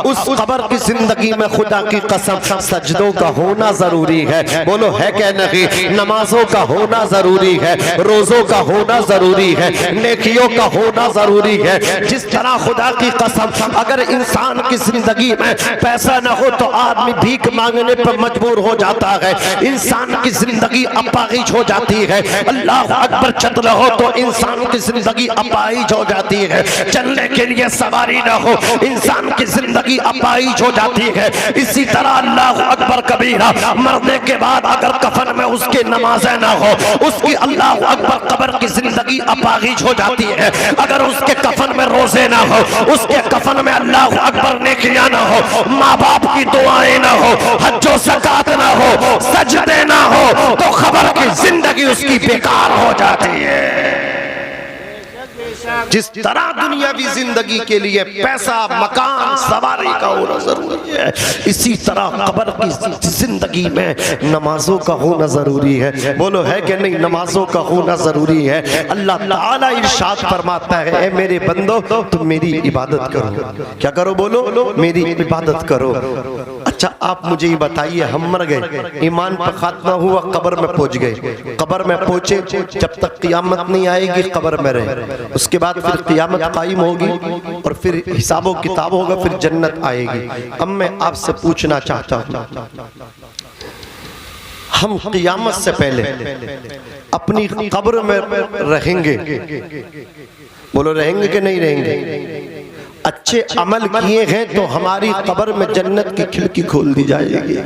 उस कब्र की जिंदगी में खुदा की कसम सजदों का होना जरूरी है। बोलो है क्या नहीं? नमाजों का होना जरूरी है, रोजों का होना जरूरी है, नेकियों का होना जरूरी है। जिस तरह खुदा की कसम अगर इंसान की जिंदगी में पैसा न हो तो आदमी भीख मांगने पर मजबूर हो जाता है, इंसान की जिंदगी अपाहिज हो जाती है। अल्लाह अकबर चल रहा हो तो इंसान की जिंदगी अपाहिज हो जाती है। चलने के लिए सवारी न हो इंसान की जिंदगी अपाहिज हो जाती है। इसी तरह अल्लाह अकबर कबीरा मरने के बाद अगर कफन में उसके नमाज़ें ना हो, उसकी अल्लाह अकबर कब्र की जिंदगी अपाहिज हो जाती है। अगर उसके कफन में रोजे ना हो, उसके कफन में अल्लाह अकबर नेकियां ना हो, माँ बाप की दुआएं ना हो, हज्जो ज़कात ना हो, सजदे ना हो, तो खबर की जिंदगी उसकी बेकार हो जाती है। जिस तरह दुनियावी जिंदगी के लिए पैसा, मकान, सवारी का होना जरूरी है, इसी तरह कब्र की जिंदगी में नमाजों का होना जरूरी है। बोलो है कि नहीं? नमाजों का होना जरूरी है। अल्लाह ताला इरशाद फरमाता है, ए मेरे बंदो तुम मेरी इबादत करो। क्या करो? बोलो मेरी इबादत करो। अच्छा आप मुझे ये बताइए, हम मर गए, ईमान पर खात्मा हुआ, कब्र में पहुंच गए, कब्र में पहुंचे, जब तक क़यामत नहीं आएगी कब्र में रहे, उसके बाद फिर क़यामत कायम होगी और फिर हिसाबो किताब होगा, फिर जन्नत आएगी। अब मैं आपसे पूछना चाहता हूँ, हम क़यामत से पहले अपनी कब्र में रहेंगे? बोलो रहेंगे कि नहीं रहेंगे? अच्छे अमल किए हैं तो हमारी कब्र में जन्नत की खिड़की खोल दी जाएगी,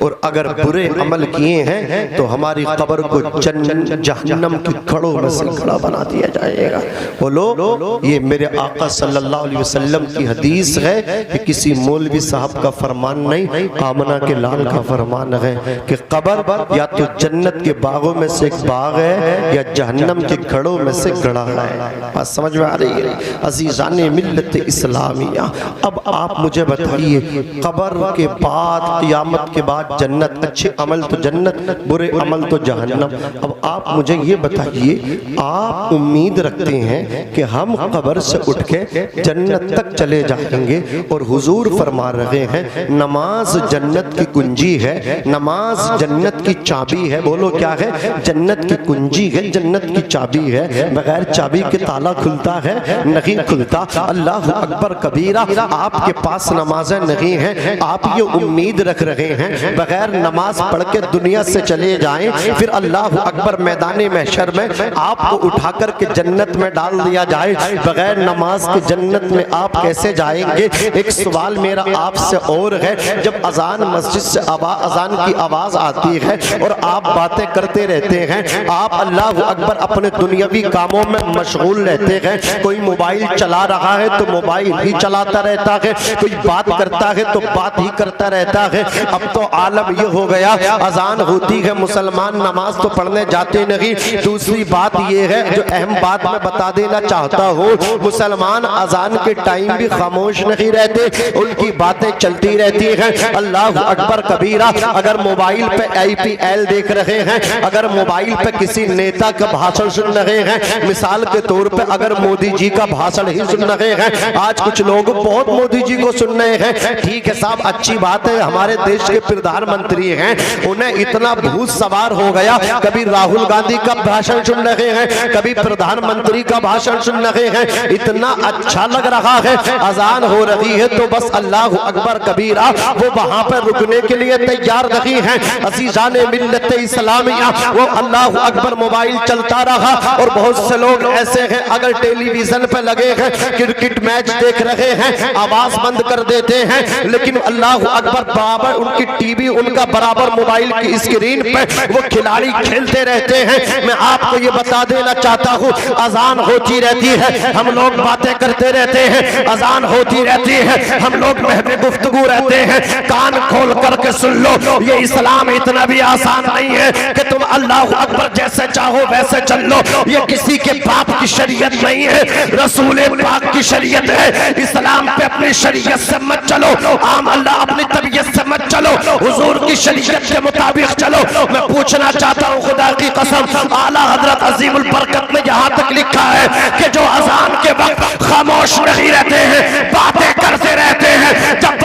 और अगर बुरे अमल किए हैं तो हमारी कब्र को जहन्नम की खड़ों में से खड़ा बना दिया जाएगा। बोलो ये मेरे आका सल्लल्लाहु अलैहि वसल्लम की हदीस है कि किसी मौलवी साहब का फरमान नहीं, आमना के लाल का फरमान है कि कब्र या तो जन्नत के बागों में से एक बाग है या जहन्नम के खड़ों में से गड़ा है। बात समझ में आ रही है? अज़ीज़ाने मिल्लत इस्लामिया, अब आप मुझे बताइए, कब्र के बाद क़यामत के बाद जन्नत, अच्छे अमल तो जन्नत, बुरे अमल तो जहन्नम। अब आप मुझे ये बताइए, आप उम्मीद रखते हैं कि हम कब्र से उठ के जन्नत तक चले जाएंगे, और हुजूर फरमा रहे हैं नमाज जन्नत की कुंजी है, नमाज जन्नत की चाबी है। बोलो क्या है? जन्नत की कुंजी है, जन्नत की चाबी है, बगैर चाबी के ताला खुलता है? नहीं खुलता। अल्लाह अकबर कबीरा, आपके पास नमाजें नहीं हैं, आप ये उम्मीद रख रहे हैं बगैर नमाज पढ़ के दुनिया से चले जाएं, फिर अल्लाह अकबर मैदान महशर में आपको उठाकर के जन्नत में डाल दिया जाए, बगैर नमाज के जन्नत में आप कैसे जाएंगे? एक सवाल मेरा आपसे और है, जब अजान मस्जिद से अजान की आवाज आती है और आप बातें करते रहते हैं, आप अल्लाह अकबर अपने दुनियावी कामों में मशगूल रहते हैं, कोई मोबाइल चला रहा है तो मोबाइल ही चलाता रहता है, कोई बात करता है तो बात ही करता रहता है। अब तो आलम ये हो गया, अजान होती है मुसलमान नमाज तो पढ़ने जाते नहीं। दूसरी बात ये है, जो अहम बात मैं बता देना चाहता हूँ, मुसलमान अजान के टाइम भी खामोश नहीं रहते, उनकी बातें चलती रहती हैं। अल्लाह अकबर कबीरा, अगर मोबाइल पे IPL देख रहे हैं, अगर मोबाइल पे किसी नेता का भाषण सुन रहे हैं, मिसाल के तौर पे अगर मोदी जी का भाषण ही सुन रहे हैं, आज कुछ लोग बहुत मोदी जी को सुन रहे हैं, ठीक है साहब अच्छी बात है, हमारे देश के प्रधानमंत्री हैं, उन्हें इतना भूत सवार हो गया, कभी राहुल गांधी का भाषण सुन रहे हैं, कभी प्रधानमंत्री का भाषण सुन रहे हैं, इतना अच्छा लग रहा है। अजान हो रही है तो बस अल्लाह अकबर कबीरा, वो वहां पर रुकने के लिए तैयार नहीं है। अज़ीज़ाने मिल्लत इस्लामिया, वो अल्लाह अकबर मोबाइल चलता रहा, और बहुत से लोग ऐसे हैं अगर टेलीविजन पे लगे हैं, क्रिकेट मैच देख रहे हैं, आवाज बंद कर देते हैं, लेकिन अल्लाह अकबर बराबर उनकी टीवी, उनका बराबर मोबाइल की स्क्रीन पे वो खिलाड़ी खेलते रहते हैं। मैं आपको ये बता देना चाहता हूँ, अजान होती रहती है, हम लोग बातें करते रहते हैं, अजान होती रहती है, हम लोग महफिल गुफ्तगू रहते हैं, कान खोल करके सुन लो, ये इस्लाम इतना भी आसान नहीं है कि तुम अल्लाह अकबर जैसे चाहो वैसे चल लो, ये किसी के बाप की शरीयत नहीं है, रसूल पाक की शरीयत है। इस्लाम पे अपनी शरीयत से मत चलो, आम अल्लाह अपनी तबीयत से मत चलो, हुजूर की शरीयत के मुताबिक चलो। मैं पूछना चाहता हूँ खुदा की कसम, आला हजरत अजीमुल बरकत में यहाँ तक लिखा है कि जो अजान के वक्त खामोश नहीं रहते हैं, बातें करते रहते हैं, जब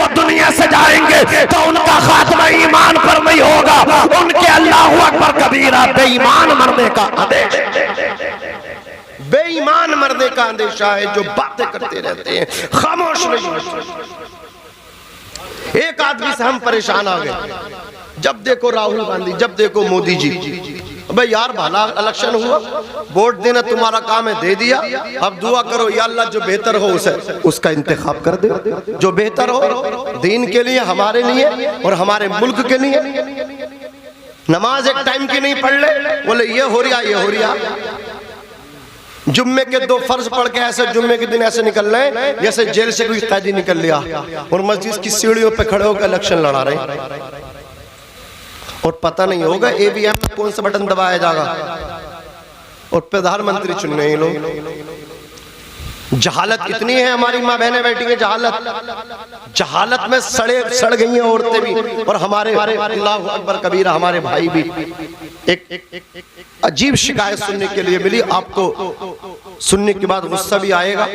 बेईमान मरने का आदेश, बेईमान मरने का अंदेशा है जो बातें करते रहते हैं, खामोश नहीं होते। एक आदमी से हम परेशान आ गए, जब देखो राहुल गांधी, जब देखो मोदी जी। अबे यार भला इलेक्शन हुआ, वोट देना तुम्हारा काम है, दे दिया, अब दुआ करो या अल्लाह जो बेहतर हो उसे उसका इंतखाब कर दे, जो बेहतर हो दीन के लिए, हमारे लिए और हमारे मुल्क के लिए। नमाज एक टाइम की नहीं पढ़ ले, बोले ये हो रहा, ये हो रहा। जुम्मे के 2 फर्ज पढ़ के ऐसे जुम्मे के दिन ऐसे निकल रहे जैसे जेल से कोई कैदी निकल लिया, और मस्जिद की सीढ़ियों पे खड़े होकर इलेक्शन लड़ा रहे, और पता नहीं होगा ईवीएम में कौन सा बटन दबाया जाएगा, और प्रधानमंत्री चुन रहे हैं लोग। जहालत इतनी है, हमारी माँ बहनें बैठी हैं, जहालत में सड़ गई हैं औरतें भी, और हमारे अल्लाहु अकबर कबीरा हमारे भाई भी। एक अजीब शिकायत सुनने के लिए मिली, आपको सुनने के बाद गुस्सा भी आएगा,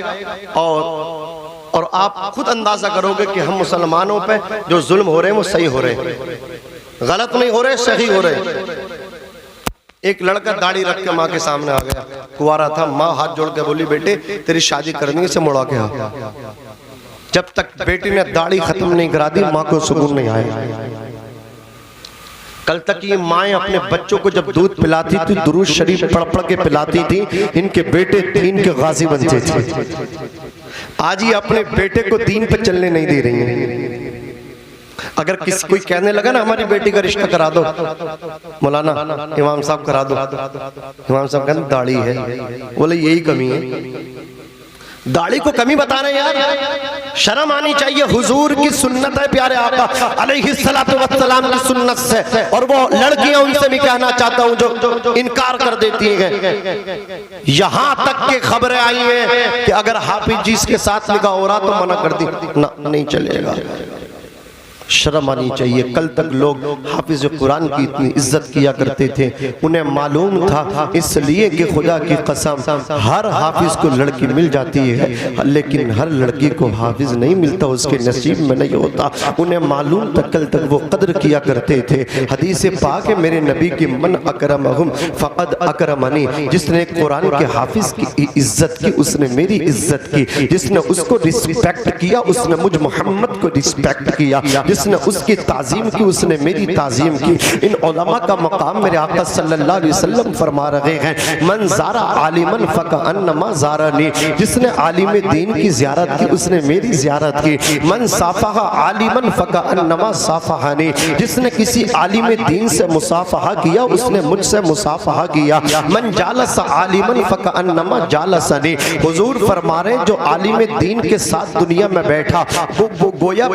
और आप खुद अंदाजा करोगे कि हम मुसलमानों पे जो जुल्म हो रहे हैं वो सही हो रहे हैं, गलत नहीं हो रहे, सही हो रहे। एक लड़का दाढ़ी रख के माँ के सामने आ गया, कुंवारा था, माँ हाथ जोड़ के बोली बेटे तेरी शादी करनी से मुड़ा के आ। जब तक बेटी ने दाढ़ी खत्म नहीं करा दी माँ को सुकून नहीं आया। कल तक ये माएँ अपने बच्चों को जब दूध पिलाती थी दुरूद शरीफ पढ़ पढ़ के पिलाती थी, इनके बेटे दीन के गाजी बनते थे। आज ये अपने बेटे को दीन पर चलने नहीं दे रही है। अगर किसी कोई कहने लगा ना हमारी बेटी का रिश्ता करा दो, मौलाना इमाम साहब करा दो, इमाम साहब कहते दाढ़ी है, बोले यही कमी है। दाढ़ी को कमी बता रहे हैं यार, शर्म आनी चाहिए। हुजूर की सुन्नत है प्यारे आका अलैहिस्सलातु वस्सलाम की सुन्नत से, और वो लड़कियां उनसे भी कहना चाहता हूं जो इनकार कर देती हैं। यहां तक के खबरें आई हैं कि अगर हाफिज जी के साथ निकाह हो रहा तो मना कर दी, ना नहीं चलेगा। शर्म आनी चाहिए। कल तक लोग हाफिज कुरान की इतनी इज्जत किया करते थे, उन्हें मालूम था इसलिए कि खुदा की कसम हर हाफिज को लड़की मिल जाती है, लेकिन हर लड़की को हाफिज नहीं मिलता, उसके नसीब में नहीं होता। उन्हें मालूम था, कल तक वो कदर किया करते थे। हदीस पाक है मेरे नबी की, मन अकरमहुम फक़द अकरमनी, जिसने कुरान के हाफिज की इज्जत की उसने मेरी इज्जत की, जिसने उसको रिस्पेक्ट किया उसने मुझ मोहम्मद को रिस्पेक्ट किया, जिसने उसकी ताजीम की उसने मेरी ताजीम की। इन उलमा का मकाम मेरे आका सल्लल्लाहु अलैहि वसल्लम फरमा रहे हैं, मन ज़ारा आलिमन फकअन्नमा ज़ारनी, जिसने आलिम दीन की ज़ियारत की उसने मेरी ज़ियारत की। मन साफ़हा आलिमन फकअन्नमा साफ़हानी, जिसने किसी आलिम दीन से मुसाफ़हा किया उसने मुझसे मुसाफ़हा किया। मन जालस आलिमन फकअन्नमा जालसनी, हुजूर फरमा रहे जो आलिम दीन के साथ दुनिया में बैठा वो गोया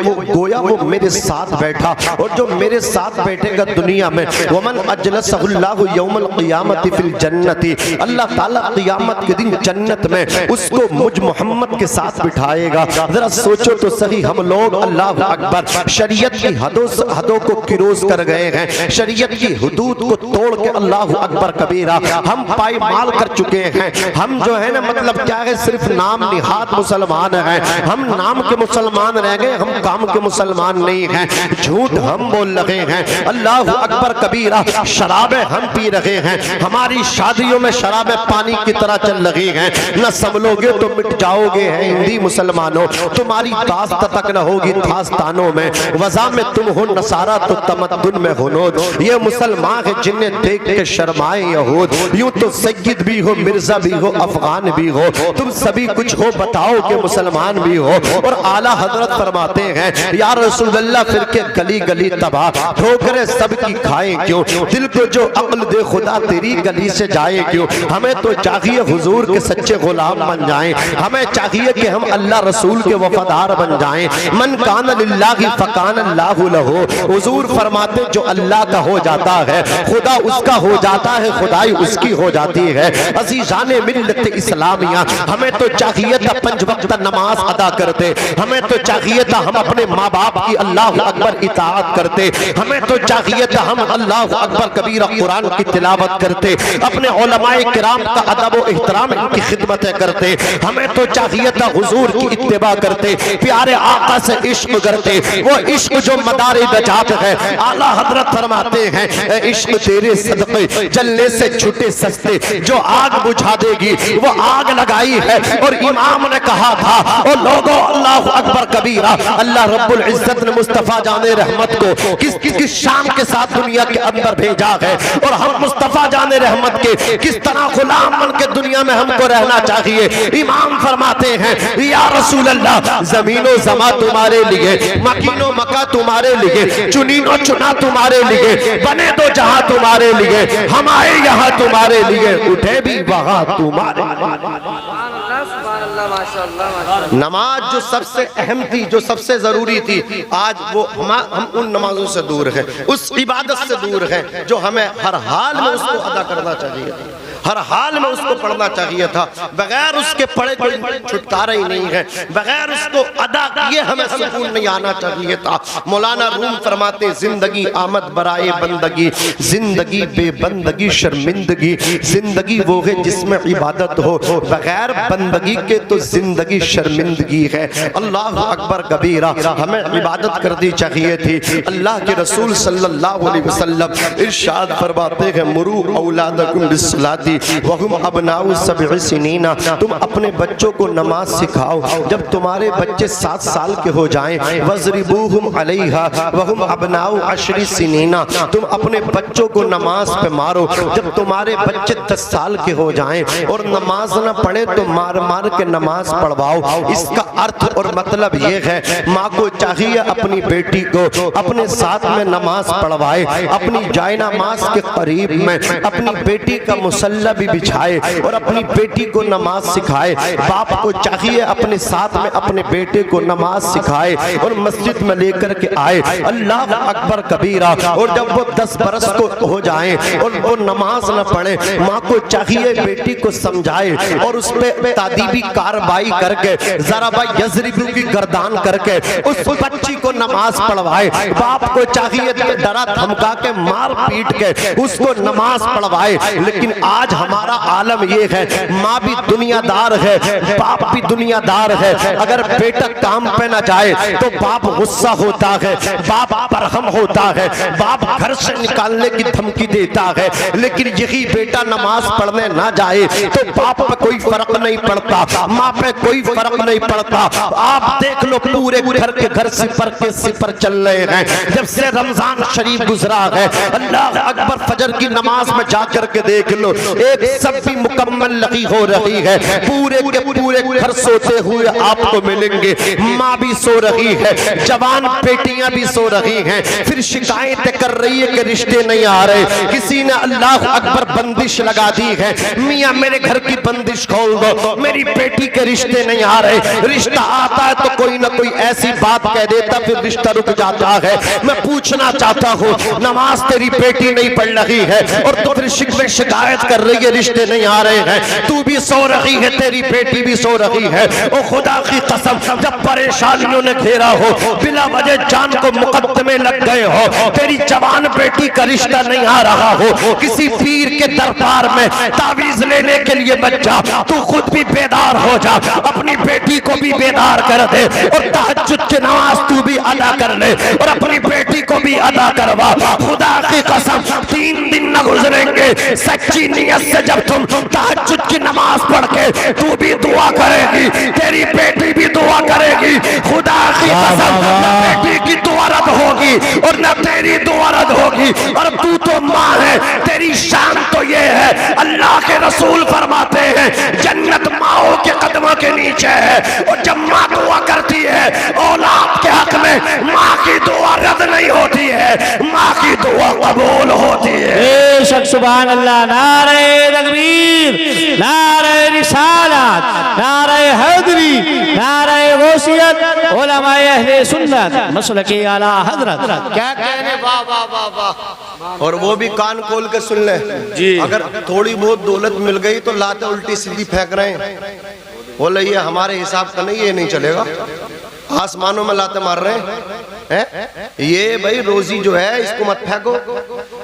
वो मेरे साथ बैठा, और जो मेरे साथ बैठेगा दुनिया में, वमन अजलसहुल्लाहु यौमल क़ियामति फिल जन्नति, अल्लाह ताला क़ियामत के दिन जन्नत में उसको मुझ मोहम्मद के साथ बिठाएगा। जरा सोचो तो सही, हम लोग अल्लाह अकबर शरीयत की हदों को किरोज कर गए हैं, शरीयत की हुदूद को तोड़ के अल्लाह अकबर कबीरा हम पायमाल कर चुके हैं। हम जो है ना मतलब क्या है, सिर्फ नाम निहात मुसलमान हैं, हम नाम के मुसलमान रह गए, हम काम के मुसलमान नहीं हैं। झूठ हम बोल रहे हैं, अल्लाह अकबर कबीरा शराबें हम पी रहे हैं, हमारी शादियों में शराबें पानी की तरह चल रही हैं। न संभलोगे तो मिट जाओगे हैं हिंदी मुसलमानों, तुम्हारी दास्त तक न होगी दास्तानों में, वज़ा में तुम हो नसारा तो तमद्दुन में हुनूद। ये मुसलमान है जिन्हें देख के शर्माए यहूद, यूं तो सैयद भी हो, मिर्जा भी हो, अफगान भी हो, तुम सभी कुछ हो, बताओ कि मुसलमान भी हो। और आला हजरत फरमाते हैं, या रसूल अल्लाह फिर के गली गली तबाह, ठोकरें सबकी खाएं क्यों, दिल को जो अक्ल दे खुदा तेरी गली से जाए क्यों। हमें तो चाहिए हुजूर के सच्चे गुलाम बन जाएं, हमें चाहिए कि हम अल्लाह रसूल के वफादार बन जाएं। मन कान लिल्लाहि फकान अल्लाहु लहू, हुजूर फरमाते जो अल्लाह का हो जाता है खुदा उसका हो जाता है, खुदाई उसकी हो जाती है। अज़ीज़ाने मिल्लत इस्लामिया, हमें तो चाहिए था 5 वक्त नमाज अदा करते, हमें तो चाहिए था हम अपने माँ बाप की अल्लाह अल्लाह अकबर इताअत करते, हमें तो चाहिए था हम अल्लाह अकबर कबीरा कुरान की तिलावत करते, अपने उलमाए किराम का अदब व एहतराम इनकी खिदमतें करते, हमें तो चाहिए था हुजूर की इत्तिबा करते, प्यारे आका से इश्क करते, वो इश्क जो मदारे नजात है। आला हजरत फरमाते हैं इश्क तेरे सदक़े जलने से छूटे सस्ते, जो आग बुझा देगी वो आग लगाई है। और इमाम ने कहा था ओ लोगों अल्लाह अकबर कबीरा, अल्लाह रब्बुल इज्जत ने मुस्तफा जाने रहमत को किस शान के साथ दुनिया के अंदर भेजा है, और हम मुस्तफा जाने रहमत के किस तरह गुलाम बन के दुनिया में हमको रहना चाहिए। इमाम फरमाते हैं या रसूल अल्लाह, जमीनो जमा तुम्हारे लिए, मकीनो मका तुम्हारे लिए, चुनीनो चुना तुम्हारे लिए, बने दो जहां तुम्हारे लिए, हम आए यहाँ तुम्हारे लिए, उठे भी वहां तुम्हारे। नमाज जो सबसे अहम थी, जो सबसे जरूरी थी, आज वो हम उन नमाजों से दूर हैं, उस इबादत से दूर हैं जो हमें हर हाल में उसको अदा करना चाहिए, हर हाल में उसको पढ़ना चाहिए था। बगैर उसके पढ़े कोई छुटकारा ही नहीं है, बगैर उसको अदा किए हमें सुकून नहीं आना चाहिए था। मौलाना रूम फरमाते जिंदगी आमद बराए बंदगी, जिंदगी बेबंदगी शर्मिंदगी, जिंदगी वो है जिसमें इबादत हो, बगैर बंदगी के तो जिंदगी शर्मिंदगी है। अल्लाह अकबर कबीरा, हमें इबादत करनी चाहिए थी। अल्लाह के रसूल सल्लल्लाहु अलैहि वसल्लम इरशाद फरमाते हैं मुरू औलादकुम बिस्सलाती वहुम अबनाउ सब'i सिनीना, तुम अपने बच्चों को नमाज सिखाओ जब तुम्हारे बच्चे 7 साल के हो जाएं, वज़रिबूहुम अलैहा वहुम अबनाउ 10 सिनीना, तुम अपने बच्चों को नमाज पे मारो जब तुम्हारे बच्चे 10 साल के हो जाएं, और नमाज न पढ़े तो मार मार के नमाज पढ़वाओ। इसका अर्थ और मतलब ये है माँ को चाहिए अपनी बेटी को अपने साथ में नमाज पढ़वाए, अपनी जायनमाज के करीब में अपनी बेटी का मुसल्ला भी बिछाए और अपनी बेटी को नमाज सिखाए। बाप को चाहिए अपने साथ में अपने बेटे को नमाज सिखाए और मस्जिद में लेकर के आए। अल्लाह अकबर कबीरा। और जब वो 10 बरस को हो जाए और वो नमाज न पढ़े, माँ को चाहिए बेटी को समझाए और उस पे तादीबी कार्रवाई करके जरा यज़रिबू की गर्दान करके उस बच्ची को नमाज पढ़वाए। बाप को चाहिए डरा धमका के मार पीट के उसको नमाज पढ़वाए। लेकिन आज हमारा आलम ये है, माँ भी दुनियादार है, बाप भी दुनियादार है। अगर बेटा काम पे ना जाए तो बाप गुस्सा होता है, बाप बरहम होता है, बाप घर से निकालने की धमकी देता है। लेकिन यही बेटा नमाज पढ़ने ना जाए तो बाप पे कोई फर्क नहीं पड़ता, माँ पे कोई फर्क नहीं पड़ता। आप देख लो पूरे घर सिपर के सिपर चल रहे हैं। जब से रमजान शरीफ गुजरा है, अल्लाह अकबर फजर की नमाज में जाकर के देख लो, एक सब भी मुकम्मल लगी हो रही है। पूरे के पूरे घर सोते हुए आपको मिलेंगे। माँ भी सो रही है, जवान बेटियां भी सो रही हैं। फिर शिकायतें कर रही है कि रिश्ते नहीं आ रहे। किसी ने अल्लाह अकबर बंदिश लगा दी है, मियाँ मेरे घर की बंदिश खोल दो, मेरी बेटी के रिश्ते नहीं आ रहे। रिश्ता आता है तो कोई ना कोई ऐसी बात कह देता, फिर रिश्ता रुक जाता है। मैं पूछना चाहता हूँ, नमाज तेरी बेटी नहीं पढ़ रही है और तो फिर शिकायत कर रही है रिश्ते नहीं आ रहे हैं। तू भी सो रही है, तेरी बेटी भी सो रही है। ओ खुदा की कसम, जब परेशानियों ने घेरा हो, बिना वजह जान को मुकद्दमे लग गए हो, तेरी जवान बेटी का रिश्ता नहीं आ रहा हो, किसी पीर के दरबार में तावीज लेने के लिए मत जा, तू खुद भी बेदार हो जा, अपनी बेटी को भी बेदार कर दे और तहज्जुद की नमाज तू भी अदा कर ले और अपनी बेटी को भी अदा करवा। खुदा की कसम 3 दिन न गुजरेंगे सच्ची नीयत से जब तुम तहज्जुद की नमाज पढ़ के तू भी दुआ करेगी, तेरी बेटी भी दुआ करेगी। खुदा की कसम, न बेटी की दुआ रद्द होगी और न तेरी दुआ रद्द होगी। और तू तो माँ है, तेरी शान तो ये है, अल्लाह के रसूल फरमाते हैं जन्नत माओ के कदमों के नीचे है। और जब माँ दुआ करती है औलाद के हक में, माँ की दुआ रद्द नहीं होती है, माँ की दुआ कबूल होती है। बेशक सुभान अल्लाह। नारे तकबीर, नारे रिसालत, नारे हैदरी, नारे गौसियत, उलमाए अहले सुन्नत मसलके आला हजरत। क्या कहने, वाह वाह वाह वाह। और वो भी कान खोल के सुन ले जी। अगर थोड़ी बहुत दौलत मिल गई तो लाते उल्टी सीधी फेंक रहे हैं। बोले ये हमारे हिसाब का नहीं, ये नहीं चलेगा। आसमानों में लाते मार रहे हैं। ये भाई रोजी जो है इसको मत फेंको।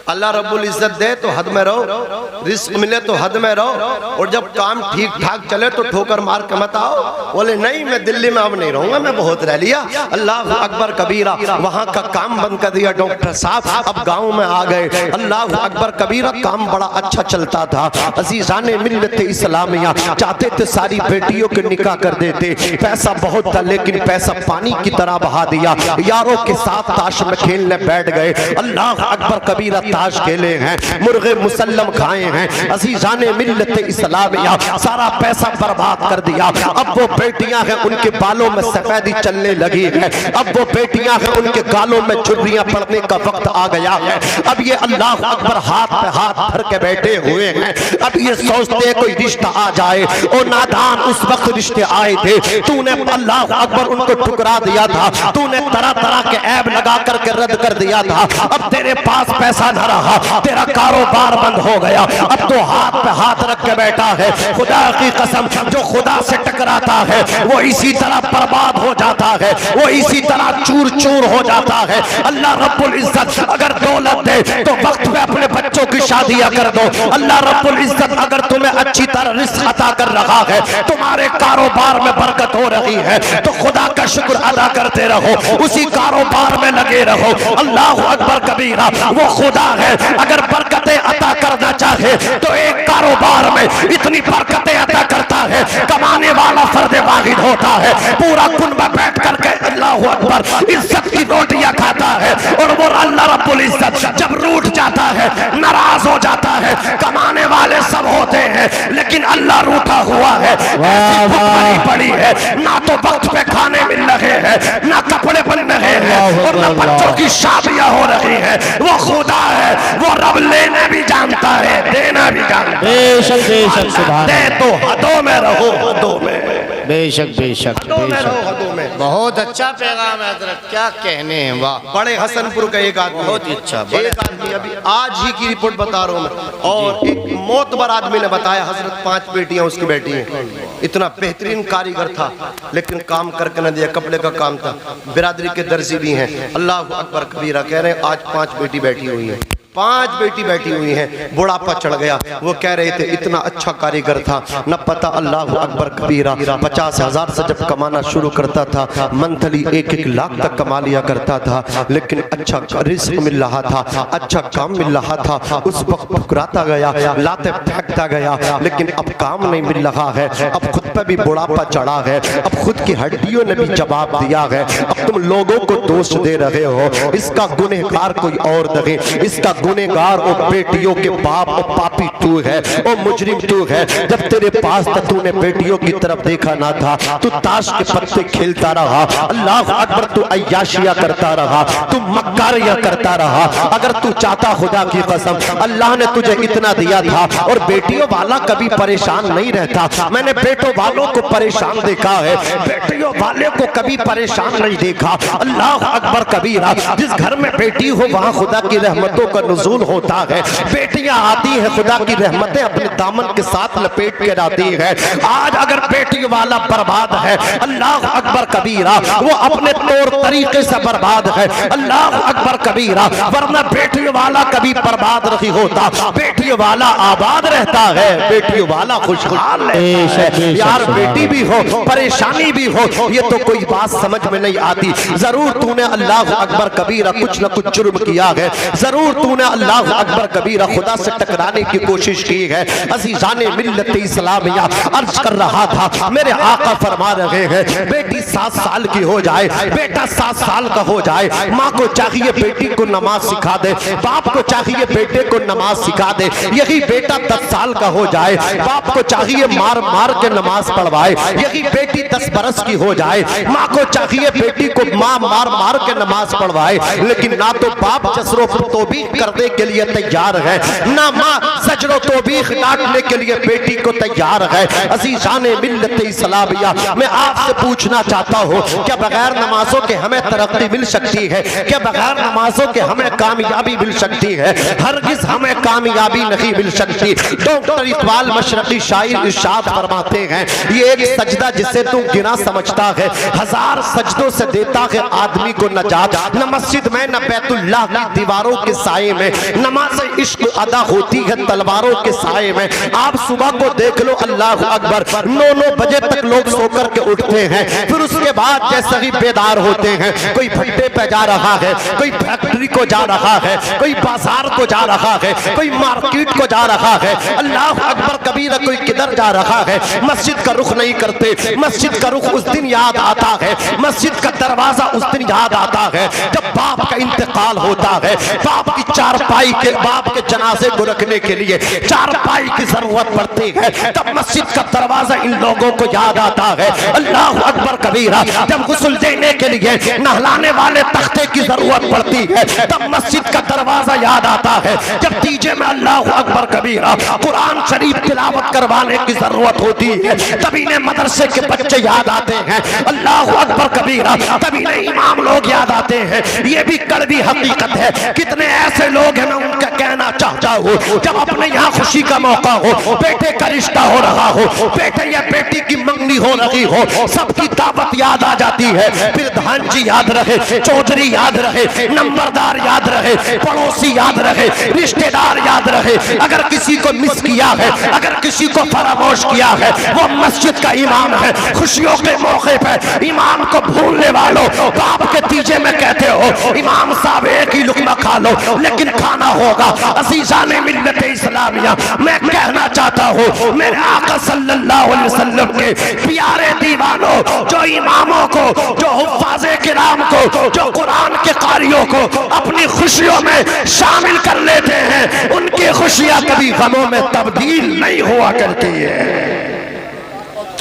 अल्लाह रब्बुल इज्जत दे तो हद में रहो, रिस्क मिले तो हद में रहो, और जब काम ठीक ठाक चले तो ठोकर मार के मत आओ। बोले नहीं मैं दिल्ली में अब नहीं रहूंगा, मैं बहुत रह लिया। अल्लाह अकबर कबीरा, वहां का काम बंद कर दिया डॉक्टर साहब, अब गाँव में आ गए। अल्लाह अकबर कबीरा, काम बड़ा अच्छा चलता था। अजीज़ाने मिल्लत इस्लामिया चाहते थे सारी बेटियों के निकाह कर देते, पैसा बहुत था लेकिन पैसा पानी की तरह बहा दिया। यारों के साथ ताश में खेलने बैठ गए। अल्लाह अकबर कबीरा ताश खेले हैं, मुर्गे मुसल्लम खाए हैं। अजीज़ाने मिल्लत इस्लामिया सारा पैसा बर्बाद कर दिया। अब वो बेटियां हैं उनके बालों में सफेदी चलने लगी है, अब वो बेटियां हैं उनके गालों में छुर्रियां पड़ने का वक्त आ गया है। अब ये अल्लाह अकबर हाथ पे हाथ धर के बैठे हुए हैं। अब ये सोचते कोई रिश्ता आ जाए। और नादान उस वक्त रिश्ते आए थे, तूने अल्लाह अकबर उनको ठुकरा दिया था, तूने तरह तरह के ऐब लगा करके रद्द कर दिया था। अब तेरे पास पैसा न रहा, तेरा कारोबार बंद हो गया, अब तो हाथ पे हाथ रख के बैठा है। खुदा की कसम, जो खुदा से टकराता है वो इसी तरह बर्बाद हो जाता है, वो इसी तरह चूर चूर हो जाता है। अल्लाह रब्बुल इज्जत अगर दौलत दे तो वक्त पे अपने बच्चों की शादियां कर दो। अल्लाह रब्बुल इज्जत अगर तुम्हें अच्छी तरह रिस्क अता कर रहा है, तुम्हारे कारोबार में बरकत हो रही है, तो खुदा का शुक्र अदा करते रहो, उसी कारोबार में लगे रहो। अल्लाह अकबर कबीरा, वो खुदा है अगर बरकतें अता करना चाहे तो एक कारोबार में इतनी बरकतें अता करता है, कमाने वाला फर्द वाहिद होता है, पूरा कुनबा बैठ करके अल्लाह अकबर इज्जत की रोटियां खाता है। और वो अल्लाह रब्बुल इज्जत जब रूठ जाता है, नाराज हो जाता है, कमाने वाले सब होते हैं लेकिन अल्लाह रूठा हुआ है। ऐसी पड़ी है, ना तो वक्त पे खाने मिल रहे हैं, ना कपड़े बन रहे हैं, और ना बच्चों की शादियां हो रही है। वो खुदा है, वो रब लेने भी जानता है, देना भी जानता है। बेशक बेशक सुभान दे तो हदों में रहो, हदों में, बेशक बेशक हदों में रहो, हदों में। बहुत अच्छा पैगाम है हजरत, क्या कहने हैं, वाह। बड़े हसनपुर का एक आदमी, बहुत ही अच्छा, एक आदमी अभी आज ही की रिपोर्ट बता रहा हूँ मैं, और एक मोतबर आदमी ने बताया हजरत 5 बेटियां उसकी बेटी हैं। इतना बेहतरीन कारीगर था लेकिन काम करके न दिया, कपड़े का काम था, बिरादरी के दर्जी भी हैं। अल्लाह अकबर कबीरा कह रहे हैं आज 5 बेटी बैठी हुई है, 5 बेटी बैठी हुई हैं। बुढ़ापा चढ़ गया, वो कह रहे थे इतना अच्छा कारीगर था, न पता अल्लाह अकबर कबीरा 50,000 से जब कमाना शुरू करता था, मंथली 1-1 लाख तक कमा लिया करता था, लेकिन अच्छा रिस्क मिल रहा था, अच्छा काम मिल रहा था। उस वक्त ठुकराता गया, लाते फेंकता गया, लेकिन अब काम नहीं मिल रहा है, अब खुद पे भी बुढ़ापा चढ़ा है, अब खुद की हड्डियों ने भी जवाब दिया है। अब तुम लोगों को दोष दे रहे हो, इसका गुनहगार कोई और नहीं, इसका गुनहगार और बेटियों के बाप और पापी तू है, और मुजरिम तू है। जब तेरे पास था तूने बेटियों की तरफ देखा ना था, तू ताश के पत्ते खेलता रहा, अल्लाह अकबर तू अय्याशिया करता रहा, तू मक्कारियां करता रहा। अगर तू चाहता खुदा की कसम, अल्लाह ने तुझे इतना दिया था, और बेटियों वाला कभी परेशान नहीं रहता। मैंने बेटों वालों को परेशान देखा है, बेटियों वाले को कभी परेशान नहीं देखा। अल्लाह अकबर कबीरा, जिस घर में बेटी हो वहां खुदा की रहमतों का नुज़ूल होता है। बेटियां आती हैं, खुदा की रहमतें अपने दामन के साथ लपेट के आती है। आज अगर बेटी वाला बर्बाद है, अल्लाह अकबर कबीरा, वो अपने तौर तरीके से बर्बाद है। अल्लाह अकबर कबीरा, वरना बेटी वाला कभी बर्बाद नहीं होता, बेटी वाला आबाद रहता है, बेटी वाला खुशहाल है। यार बेटी भी हो, परेशानी भी हो, ये तो कोई बात समझ में नहीं आती। जरूर तूने अल्लाह अकबर कबीरा कुछ न कुछ जुर्म किया है, जरूर तूने अल्लाह अकबर कबीरा खुदा से टकराने की कोशिश की है। अज़ीज़ाने मिल्लत इस्लामिया अर्ज कर रहा था, मेरे आका फरमा रहे हैं बेटी 7 साल की हो जाए, बेटा 7 साल का हो जाए, माँ को चाहिए बेटी को नमाज सिखा दे, बाप को चाहिए बेटे को नमाज सिखा दे। यही बेटा 10 साल का हो जाए, बाप को चाहिए मार मार के नमाज पढ़वाए। यही बेटी 10 बरस की हो जाए, माँ को चाहिए बेटी को माँ मार मार के नमाज पढ़वाए। लेकिन ना तो बाप जसरो तो भी कर पर्दे के लिए तैयार है, ना माँ सजरो तौबीख डांटने के लिए बेटी को तैयार है। अज़ीज़ान मिल्लत इस्लामिया, मैं आपसे पूछना चाहता हूँ, क्या बगैर नमाजों के हमें तरक्की मिल सकती है? क्या बगैर नमाजों के हमें कामयाबी मिल सकती है? हरगिज़ हमें कामयाबी नहीं मिल सकती। डॉक्टर इकबाल मशरकी शायर इरशाद फरमाते हैं, ये एक सजदा जिसे तू गिना समझता है, हजार सजदों से देता है आदमी को नजात। न मस्जिद में न बैतुल्लाह की दीवारों के साए में, नमाज इश्क अदा होती है तलवारों के साए में। आप सुबह को देख लो, अल्लाह अकबर, 9-9 बजे तक लोग सोकर के उठते हैं, फिर उसके बाद जैसे ही बेदार होते हैं, कोई भट्टे पे जा रहा है, कोई फैक्ट्री को जा रहा है, कोई बाजार को जा रहा है, कोई मार्केट को जा रहा है। अल्लाह अकबर कबीरा, कोई किधर जा रहा है, मस्जिद का रुख नहीं करते। मस्जिद का रुख उस दिन याद आता है, मस्जिद का दरवाजा उस दिन याद आता है जब बाप का इंतकाल होता है। बाप की चारपाई के, बाप के जनाजे को रखने के लिए चारपाई की जरूरत पड़ती है, तब मस्जिद का दरवाजा इन लोगों को याद आता है। अल्लाह अकबर कबीरा, जब गुस्ल देने के लिए नहलाने वाले तख्ते की जरूरत पड़ती है, तब मस्जिद का दरवाजा याद आता है। जब तीजे में अल्लाह अकबर कबीरा कुरान शरीफ तिलावत करवाने की जरूरत होती है, तभी ने मदरसे के बच्चे याद आते हैं। अल्लाह अकबर कबीरा, तभी ने इमाम लोग याद आते हैं। ये भी कड़वी हकीकत है। कितने ऐसे लोग हैं, मैं उनका कहना चाहता हूँ, जब अपने यहाँ खुशी का मौका हो, बेटे का रिश्ता हो रहा हो, बेटे या बेटी की मंगनी हो रही हो, सबकी दावत याद आ जाती है। फिर धान जी याद रहे, चौधरी याद रहे, नंबरदार याद रहे, पड़ोसी याद रहे, रिश्तेदार याद रहे। अगर किसी को मिस किया है, अगर किसी को फरामोश किया है, वो मस्जिद का इमाम है। खुशियों के मौके पर इमाम को भूलने वालों, बाप के तीजे में कहते हो इमाम साहब एक ही लुकमा खा लो, लेकिन खाना होगा। अज़ीज़ान मिल्लत इस्लामिया, मैं कहना चाहता हूँ, मेरे आका सल्लल्लाहु अलैहि वसल्लम के प्यारे दीवानों, जो इमामों को, जो हुफ़्फ़ाज़े किराम को, जो कुरान के कारियों को अपनी खुशियों में शामिल कर लेते हैं, उनकी खुशियाँ कभी गमों में तब्दील नहीं हुआ करती है।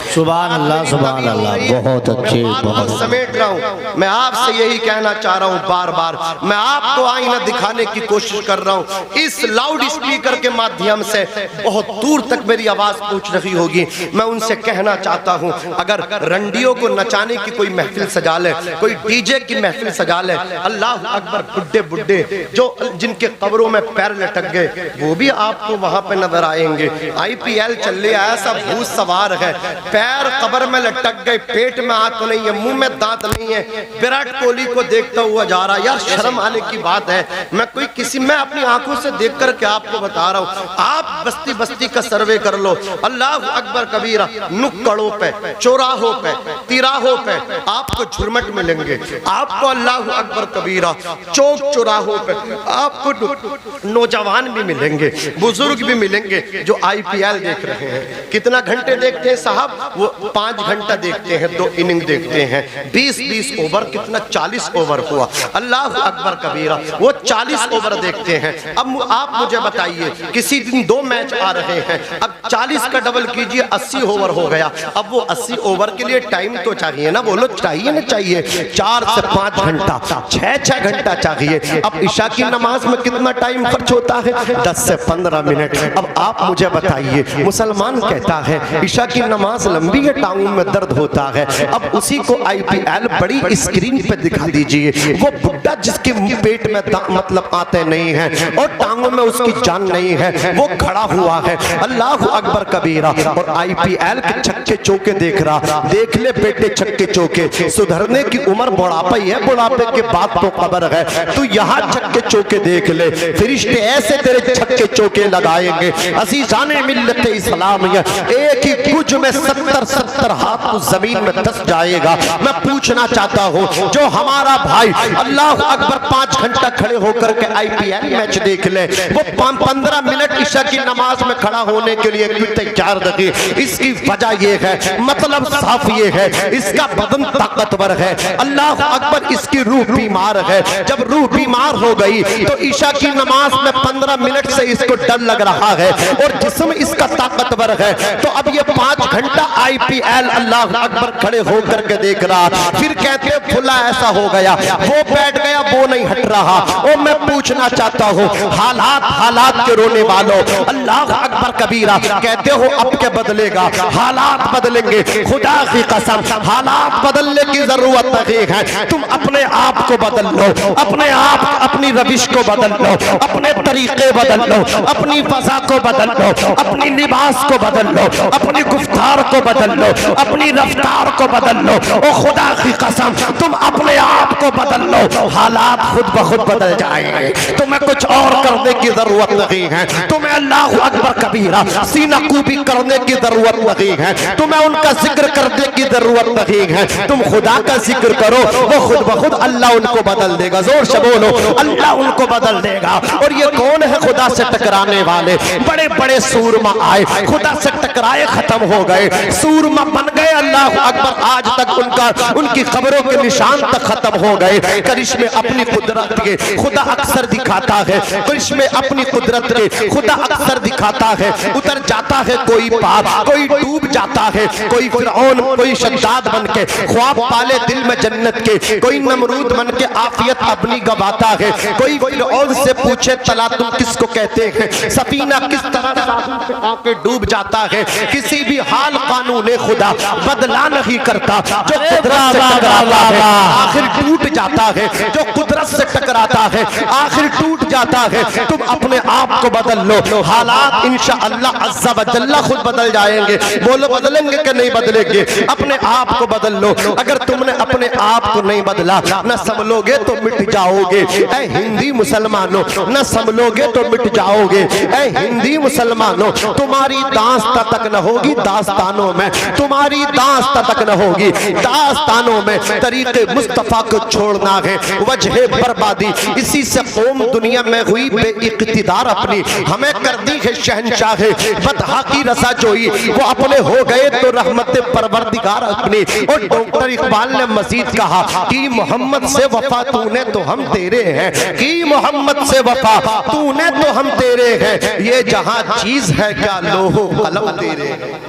सुभान अल्लाह, सुभान अल्लाह, बहुत अच्छे, बहुत समेट रहा हूँ। मैं आपसे यही कहना चाह रहा हूँ, बार बार मैं आपको आईना दिखाने की कोशिश कर रहा हूँ। इस लाउड स्पीकर के माध्यम से बहुत दूर तक मेरी आवाज पहुँच रही होगी। मैं उनसे कहना चाहता हूँ, अगर रंडियों को नचाने की कोई महफिल सजा ले, कोई डीजे की महफिल सजा ले, अल्लाह अकबर, बुड्ढे बुड्ढे जो जिनके कब्रों में पैर लटक गए, वो भी आपको वहां पे नजर आएंगे। IPL चल रहा है, सब भूत सवार है, पैर कब्र में लटक गए, पेट में आंख नहीं है, मुंह में दांत नहीं है, विराट कोहली को देखता हुआ जा रहा। यार शर्म आने की बात है। मैं अपनी आंखों से देख करके आपको बता रहा हूँ। आप बस्ती बस्ती का सर्वे कर लो, अल्लाह अकबर कबीरा, नुक्कड़ों पे, चौराहों पे, तिराहों पे आपको झुरमट मिलेंगे। आपको अल्लाह अकबर कबीरा चौक चौराहों पे आपको नौजवान भी मिलेंगे, बुजुर्ग भी मिलेंगे, जो IPL देख रहे हैं। कितना घंटे देखते हैं साहब? वो 5 घंटा देखते हैं, 2 इनिंग देखते हैं, 20-20 ओवर, कितना 40 ओवर हुआ। अल्लाह अकबर कबीरा, वो 40 ओवर देखते हैं। अब आप मुझे बताइए, किसी दिन 2 मैच आ रहे हैं, अब 40 का डबल कीजिए, 80 ओवर हो गया। अब वो 80 ओवर के लिए टाइम तो चाहिए ना, बोलो चाहिए ना चाहिए? 4 से 5 घंटा, 6 घंटा चाहिए। अब ईशा की नमाज में कितना टाइम खर्च होता है? 10 से 15 मिनट। अब आप मुझे बताइए, मुसलमान कहता है ईशा की नमाज लंबी है, टांगों में दर्द होता है। अब उसी को IPL बड़ी स्क्रीन पे दिखा दीजिए, वो बुड्ढा जिसके पेट में मतलब आते नहीं है और टांगों में उसकी जान नहीं है, वो खड़ा हुआ है। अल्लाह अकबर कबीरा, और IPL के छक्के चौके देख रहा। देख ले बेटे छक्के चौके, सुधरने की उम्र बुढ़ापा ही है, बुढ़ापे के बाद तो कब्र है। तू यहाँ छक्के चौके देख ले, फरिश्ते ऐसे तेरे छक्के चौके लगाएंगे। अज़ीज़ान मिल्लत इस्लामिया, एक ही गुज में 70 हाथ तो जमीन में धंस जाएगा। मैं पूछना चाहता हूँ, जो हमारा भाई अल्लाह अकबर 5 घंटा खड़े होकर के IPL मैच देख ले, वो 15 मिनट ईशा की नमाज में खड़ा होने के लिए क्यों तैयार रहे? इसकी वजह ये है, मतलब साफ ये है, इसका बदन ताकतवर है। अल्लाह अकबर, इसकी रूह बीमार है। जब रूह बीमार हो गई तो ईशा की नमाज में 15 मिनट से इसको डर लग रहा है, और जिस्म इसका ताकतवर है। तो अब ये 5 घंटा IPL अल्लाह अकबर खड़े होकर के देख रहा। फिर कहते फुला ऐसा हो गया, वो बैठ गया, वो नहीं हट रहा। और मैं पूछना चाहता हूँ हालात के रोने वालों, अल्लाह अकबर कबीरा, कहते हो अब के बदलेगा, हालात बदलेंगे। खुदा की कसम हालात बदलने की जरूरत नहीं है। तुम अपने आप को बदल लो, अपने आप अपनी रविश को बदल लो, अपने तरीके बदल लो, अपनी फजा को बदल लो, अपनी लिबास को बदल लो, अपनी गुफ्तार को बदल लो, अपनी रफ्तार को बदल लो। ओ खुदा की कसम तुम अपने आप को बदल लो, हालात खुद ब खुद बदल जाएंगे। तुम्हें कुछ और करने की जरूरत नहीं है। तुम्हें अल्लाह अकबर कबीरा सीना कूबी करने की जरूरत नहीं है। तुम्हें उनका जिक्र करने की जरूरत नहीं है। तुम खुदा का जिक्र करो, वो खुद ब खुद अल्लाह उनको बदल देगा। जोर से बोलो, अल्लाह उनको बदल देगा। और ये कौन है खुदा से टकराने वाले? बड़े बड़े सूरमा आए, खुदा से टकराए, खत्म हो गए, सूरमा बन गए। अल्लाह अकबर आज तक उनकी खबरों के निशान तक खत्म हो गए। करिश्मे अपनी कुदरत के खुदा अक्सर दिखाता है, करिश्मे अपनी कुदरत के खुदा अक्सर दिखाता है। उतर जाता है कोई पार, कोई डूब जाता है, कोई फिरौन, कोई शद्दाद बन के ख्वाब पाले दिल में जन्नत के, कोई नमरूद बन के आफियत अपनी गवाता है, कोई फिरौन से पूछे तला तुम किसको कहते हैं, सफीना किस तरह आके डूब जाता है। किसी भी हाल कानून खुदा बदला नहीं करता। जो कुदरत से टकराता है आखिर टूट जाता है, जो कुदरत से टकराता है आखिर टूट जाता है। तुम अपने आप को बदल लो, हालात इंशाअल्लाह अज़्ज़ा व जल्ला खुद बदल जाएंगे। बोलो बदलेंगे कि नहीं बदलेंगे? अपने आप को बदल लो। अगर तुमने अपने आप को नहीं बदला, न संभलोगे तो मिट जाओगे। ऐ हिंदी मुसलमानों, न संभलोगे तो मिट जाओगे। ऐ हिंदी मुसलमानों, तुम्हारी दास्तां तक न होगी दास्तानों में, तुम्हारी दास्तां तक न होगी दास्तानों में। तरीके मुस्तफा को छोड़ना है वजह बर्बादी। इसी से कौम दुनिया में हुई बेइख्तिदार, अपनी हमें कर दी है शहंशाह बदहा की रसा जोई। वो अपने हो गए तो रहमत परवरदिगार अपनी। और डॉक्टर इकबाल ने मजीद कहा कि मोहम्मद से वफा तूने तो हम तेरे हैं, कि मोहम्मद से वफा तूने तो हम तेरे हैं। ये जहां चीज है क्या लोहो कलम तेरे हैं।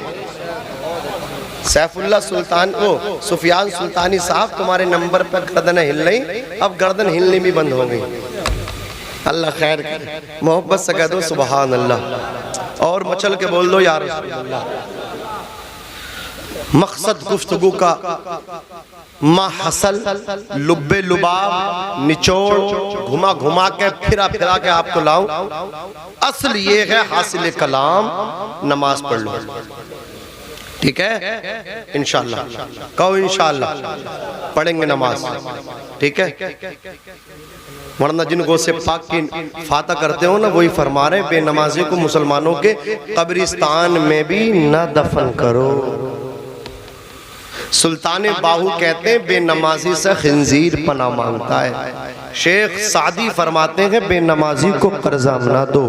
सैफुल्लाह सुल्तान को सुफियान सुल्तानी साहब तुम्हारे नंबर पर गर्दन हिल रही, अब गर्दन हिलनी भी बंद हो गई। अल्लाह खैर करे, मोहब्बत से कह दो सुबहान अल्लाह, और मचल के बोल दो यार। मकसद गुफ्तगू का माहसल लुब्बे लुबाब निचोड़ घुमा घुमा के फिरा फिरा के आपको लाऊं। असल ये है हासिल कलाम, नमाज पढ़ लो, ठीक है? इंशाअल्लाह कहो, इंशाअल्लाह पढ़ेंगे नमाज, ठीक है? वरना जिनको से पाक की फाता करते हो ना, वही फरमा रहे बेनमाजी को मुसलमानों के कब्रिस्तान में भी न दफन करो। सुल्तान बाहू कहते हैं बेनमाजी से खिंजीर पना मांगता है। शेख सादी फरमाते हैं बेनमाजी को कर्जा ना दो,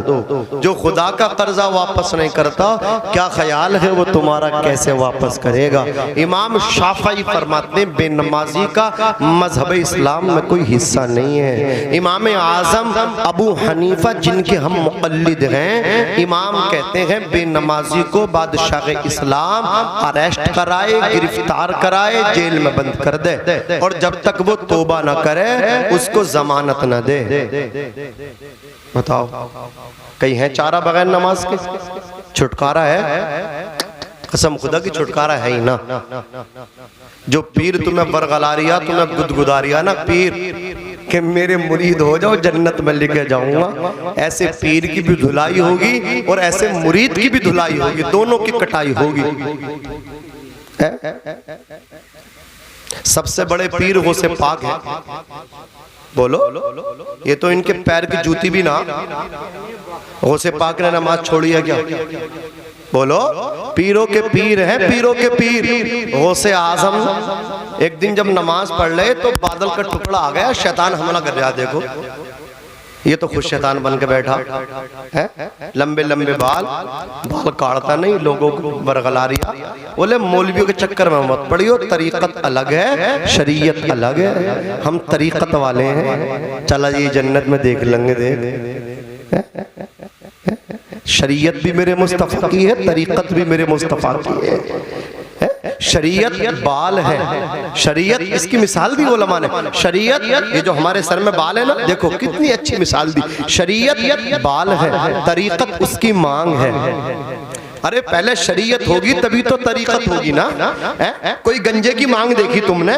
जो खुदा का कर्जा वापस नहीं करता क्या ख्याल है वो तुम्हारा कैसे वापस करेगा। इमाम शाफई फरमाते हैं बेनमाजी का मजहब इस्लाम में कोई हिस्सा नहीं है। इमाम आजम अबू हनीफा जिनके हम मुक़ल्लिद हैं, इमाम कहते हैं बेनमाजी को बादशाह इस्लाम अरेस्ट कराए, गिरफ्तार कराए, जेल में बंद कर दे, और जब तक वो तौबा न करे उसको जमानत न दे। बताओ कहीं है चारा बगैर नमाज के? छुटकारा है? कसम खुदा की छुटकारा है ही ना। जो पीर तुम्हें बरगलारिया, तुम्हें गुदगुदारिया ना पीर कि मेरे मुरीद हो जाओ जन्नत में लेके जाऊंगा, ऐसे पीर की भी धुलाई होगी और ऐसे मुरीद की भी धुलाई होगी, दोनों की कटाई होगी। सबसे बड़े पीर गौसे पाक है। बोलो, ये तो इनके पैर की जूती भी ना। गौसे पाक ने नमाज छोड़ी है क्या? बोलो, पीरों के पीर हैं, पीरों के पीर। गौसे आजम एक दिन जब नमाज पढ़ रहे तो बादल का टुकड़ा आ गया, शैतान हमला कर रहा। देखो ये तो खुद शैतान बन के बैठा है, लंबे लंबे बाल काटता नहीं, लोगों को बरगलारिया। बोले मौलवियों के चक्कर में मत पड़ियो, तरीकत अलग है, शरीयत अलग है, हम तरीकत वाले हैं। चला ये जन्नत में देख लेंगे। देख शरीयत भी मेरे मुस्तफा की है, तरीकत भी मेरे मुस्तफा की है। शरीयत बाल है, शरीयत इसकी मिसाल दी उलमा ने। शरीयत ये जो हमारे सर में बाल है ना, देखो कितनी अच्छी मिसाल दी। शरीयत बाल है, तरीकत उसकी मांग है। अरे पहले शरीयत होगी तभी तो तरीकत होगी ना। कोई गंजे की मांग देखी तुमने?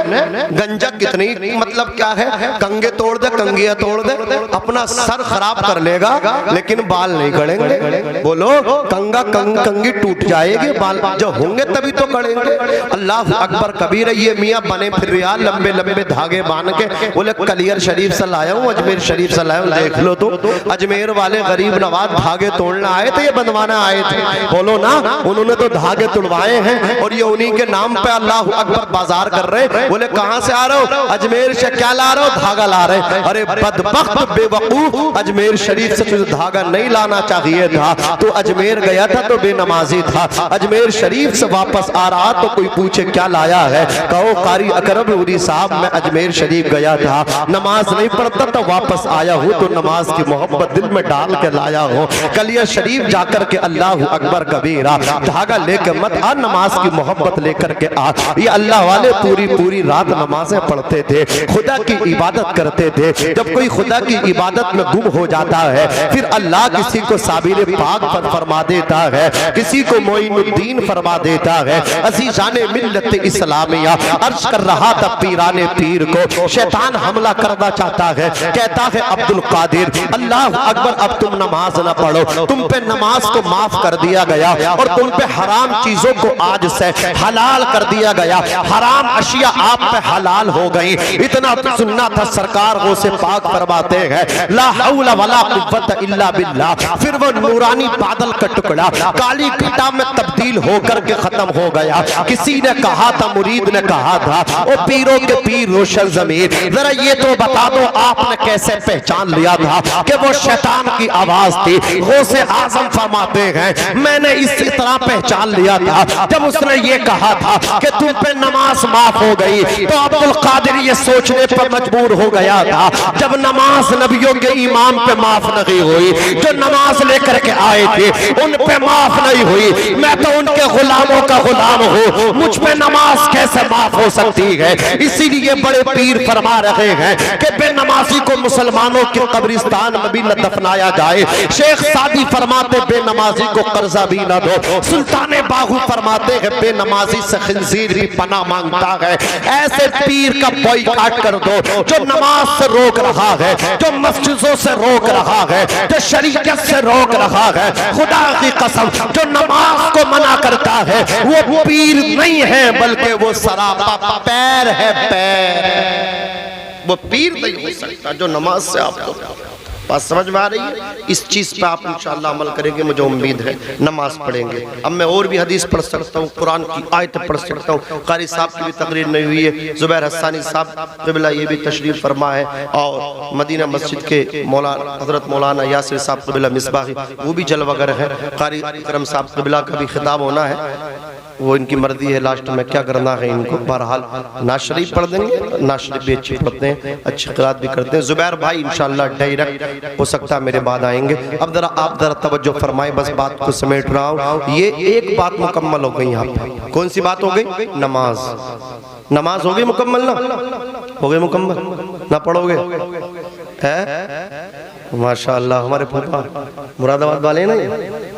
गंजा कितनी मतलब क्या है, कंगे तोड़ दे, कंगिया तोड़ दे, अपना सर खराब कर लेगा लेकिन बाल नहीं गड़ेंगे। बोलो कंगा कंगी टूट जाएगी, बाल जब होंगे तभी तो गड़ेंगे। अल्लाह अकबर कबीर। ये मियाँ बने फिर रहा लंबे लंबे धागे बांध के, बोले कलियर शरीफ से लाया हूँ, अजमेर शरीफ से लाया हूँ, देख लो तो अजमेर वाले गरीब नवाज धागे तोड़ना आए थे, ये बंधवाना आए थे? बोलो ना, उन्होंने तो धागे तुड़वाए हैं और ये उन्हीं के नाम पे अल्लाह अकबर बाजार कर रहे हैं। बोले कहां से आ रहे हो? अजमेर से। क्या ला रहे हो? धागा ला रहे हैं। अरे बदबख्त बेवकूफ, अजमेर शरीफ से तुझे धागा नहीं लाना चाहिए था, तो अजमेर गया था तो बेनमाजी था, अजमेर शरीफ से वापस आ रहा तो कोई पूछे क्या लाया है, कहो कारी अकरम नूरी साहब मैं अजमेर शरीफ गया था, नमाज नहीं पढ़ता तो वापस आया हूँ, तो नमाज की मोहब्बत दिल में डाल के लाया हूँ। कलिया शरीफ जाकर के अल्लाह अकबर कबीरा, धागा लेकर मत आ, नमाज की मोहब्बत लेकर के आ। ये अल्लाह वाले पूरी पूरी रात नमाजें पढ़ते थे, खुदा की इबादत करते थे। जब कोई खुदा की इबादत में गुम हो जाता है, फिर अल्लाह किसी को साबिर पाक पर फरमा देता है, किसी को मोइनुद्दीन फरमा देता है। अज़ीज़ाने मिल्लत इस्लामिया अर्ज कर रहा था पीराने पीर को, शैतान हमला करना चाहता है, कहता है अब्दुल कादिर अल्लाह अकबर अब तुम नमाज ना पढ़ो, तुम पे नमाज को माफ कर दिया गया और तुम पे हराम चीजों को आज से हलाल कर दिया गया, हराम अशिया आप पे हलाल हो गई। इतना तो सुनना था, सरकार वो से पाक फरमाते हैं ला हौला वला कुव्वत इल्ला बिल्लाह। फिर वो नूरानी बादल का टुकड़ा काली घटा में तब्दील होकर के खत्म हो गया। किसी ने कहा था, मुरीद ने कहा था, ओ पीरों के पीर रोशन ज़मीर, जरा ये तो बता दो आपने कैसे पहचान लिया था कि वो शैतान की आवाज थी? गौसे आजम फरमाते हैं मैंने इसी तरह पहचान लिया था जब उसने ये कहा था कि तुम पे नमाज माफ हो गई, तो अब्दुल कादिर ये सोचने पर मजबूर हो गया था जब नमाज नबियों के इमाम पे माफ नहीं हुई, जो नमाज लेकर के आए थे उन पे माफ नहीं हुई, मैं तो उनके गुलामों का गुलाम हूँ, मुझ पे नमाज कैसे माफ हो सकती है? इसीलिए बड़े पीर फरमा रहे हैं कि बेनमाजी को मुसलमानों के कब्रिस्तान में भी न दफनाया जाए। शेख सादी फरमाते बेनमाजी को कर्जा भी न दो। सुल्ताने बाहू फरमाते हैं बेनमाजी से खिंजीर भी पना मांगता है। ऐसे पीर का बॉयकॉट कर दो जो नमाज से रोक रहा है, जो मस्जिदों से रोक रहा है, जो शरीयत से रोक रहा है। खुदा की कसम जो नमाज को मना करता है वो पीर नहीं है, बल्कि वो सरापा पैर है, पैर। वो पीर नहीं हो सकता जो नमाज से आपको। बात समझ में आ रही है? इस चीज़ पे आप इंशाअल्लाह अमल करेंगे, मुझे उम्मीद है। नमाज पढ़ेंगे। अब मैं और भी हदीस पढ़ सकता हूँ, कुरान की आयत पढ़ सकता हूँ। कारी साहब की भी तकरीर नहीं हुई है, जुबैर हस्सानी साहब क़िबला ये भी तशरीफ फरमा है, और मदीना मस्जिद के मौलाना हज़रत मौलाना यासिर साहब क़िबला मिसबाही वो भी जलवागर है। कारी करम साहब क़िबला का भी खिताब होना है, वो इनकी मर्जी है, लास्ट में क्या करना है इनको। बहरहाल नाज शरीफ पढ़ देंगे, नाज शरीफ भी अच्छी पढ़ते हैं, अच्छी क़िरात भी करते हैं। जुबैर भाई इंशाअल्लाह डायरेक्ट हो सकता है मेरे बाद आएंगे। अब जरा आप जरा तवज्जो फरमाएं, बस बात को समेट रहा हूँ। ये एक बात मुकम्मल हो गई यहाँ पे। कौन सी बात हो गई? नमाज। नमाज हो गई मुकम्मल ना? हो गई मुकम्मल ना? पढ़ोगे है? माशाअल्लाह हमारे फूफा मुरादाबाद वाले ना,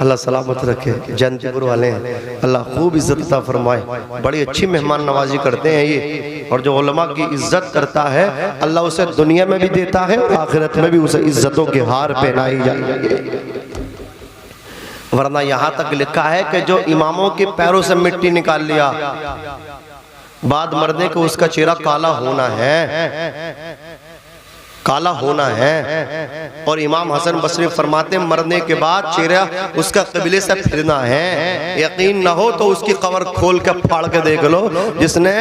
अल्लाह सलामत रखे, जयंतपुर वाले हैं, अल्लाह खूब इज्जत अता फरमाए। बड़ी अच्छी मेहमान नवाजी करते हैं ये, और जो उलमा की इज्जत करता है अल्लाह उसे दुनिया में भी देता है और आखिरत में भी उसे इज्जतों के हार पहनाई जाएगी। वरना यहाँ तक लिखा है कि जो इमामों के पैरों से मिट्टी निकाल लिया, बाद मरने को उसका चेहरा काला होना है, काला होना है। और इमाम हसन बसरी फरमाते हैं मरने के बाद चेहरा उसका क़िबले से फिरना है। यकीन ना हो तो उसकी कब्र खोल के फाड़ के देख लो, जिसने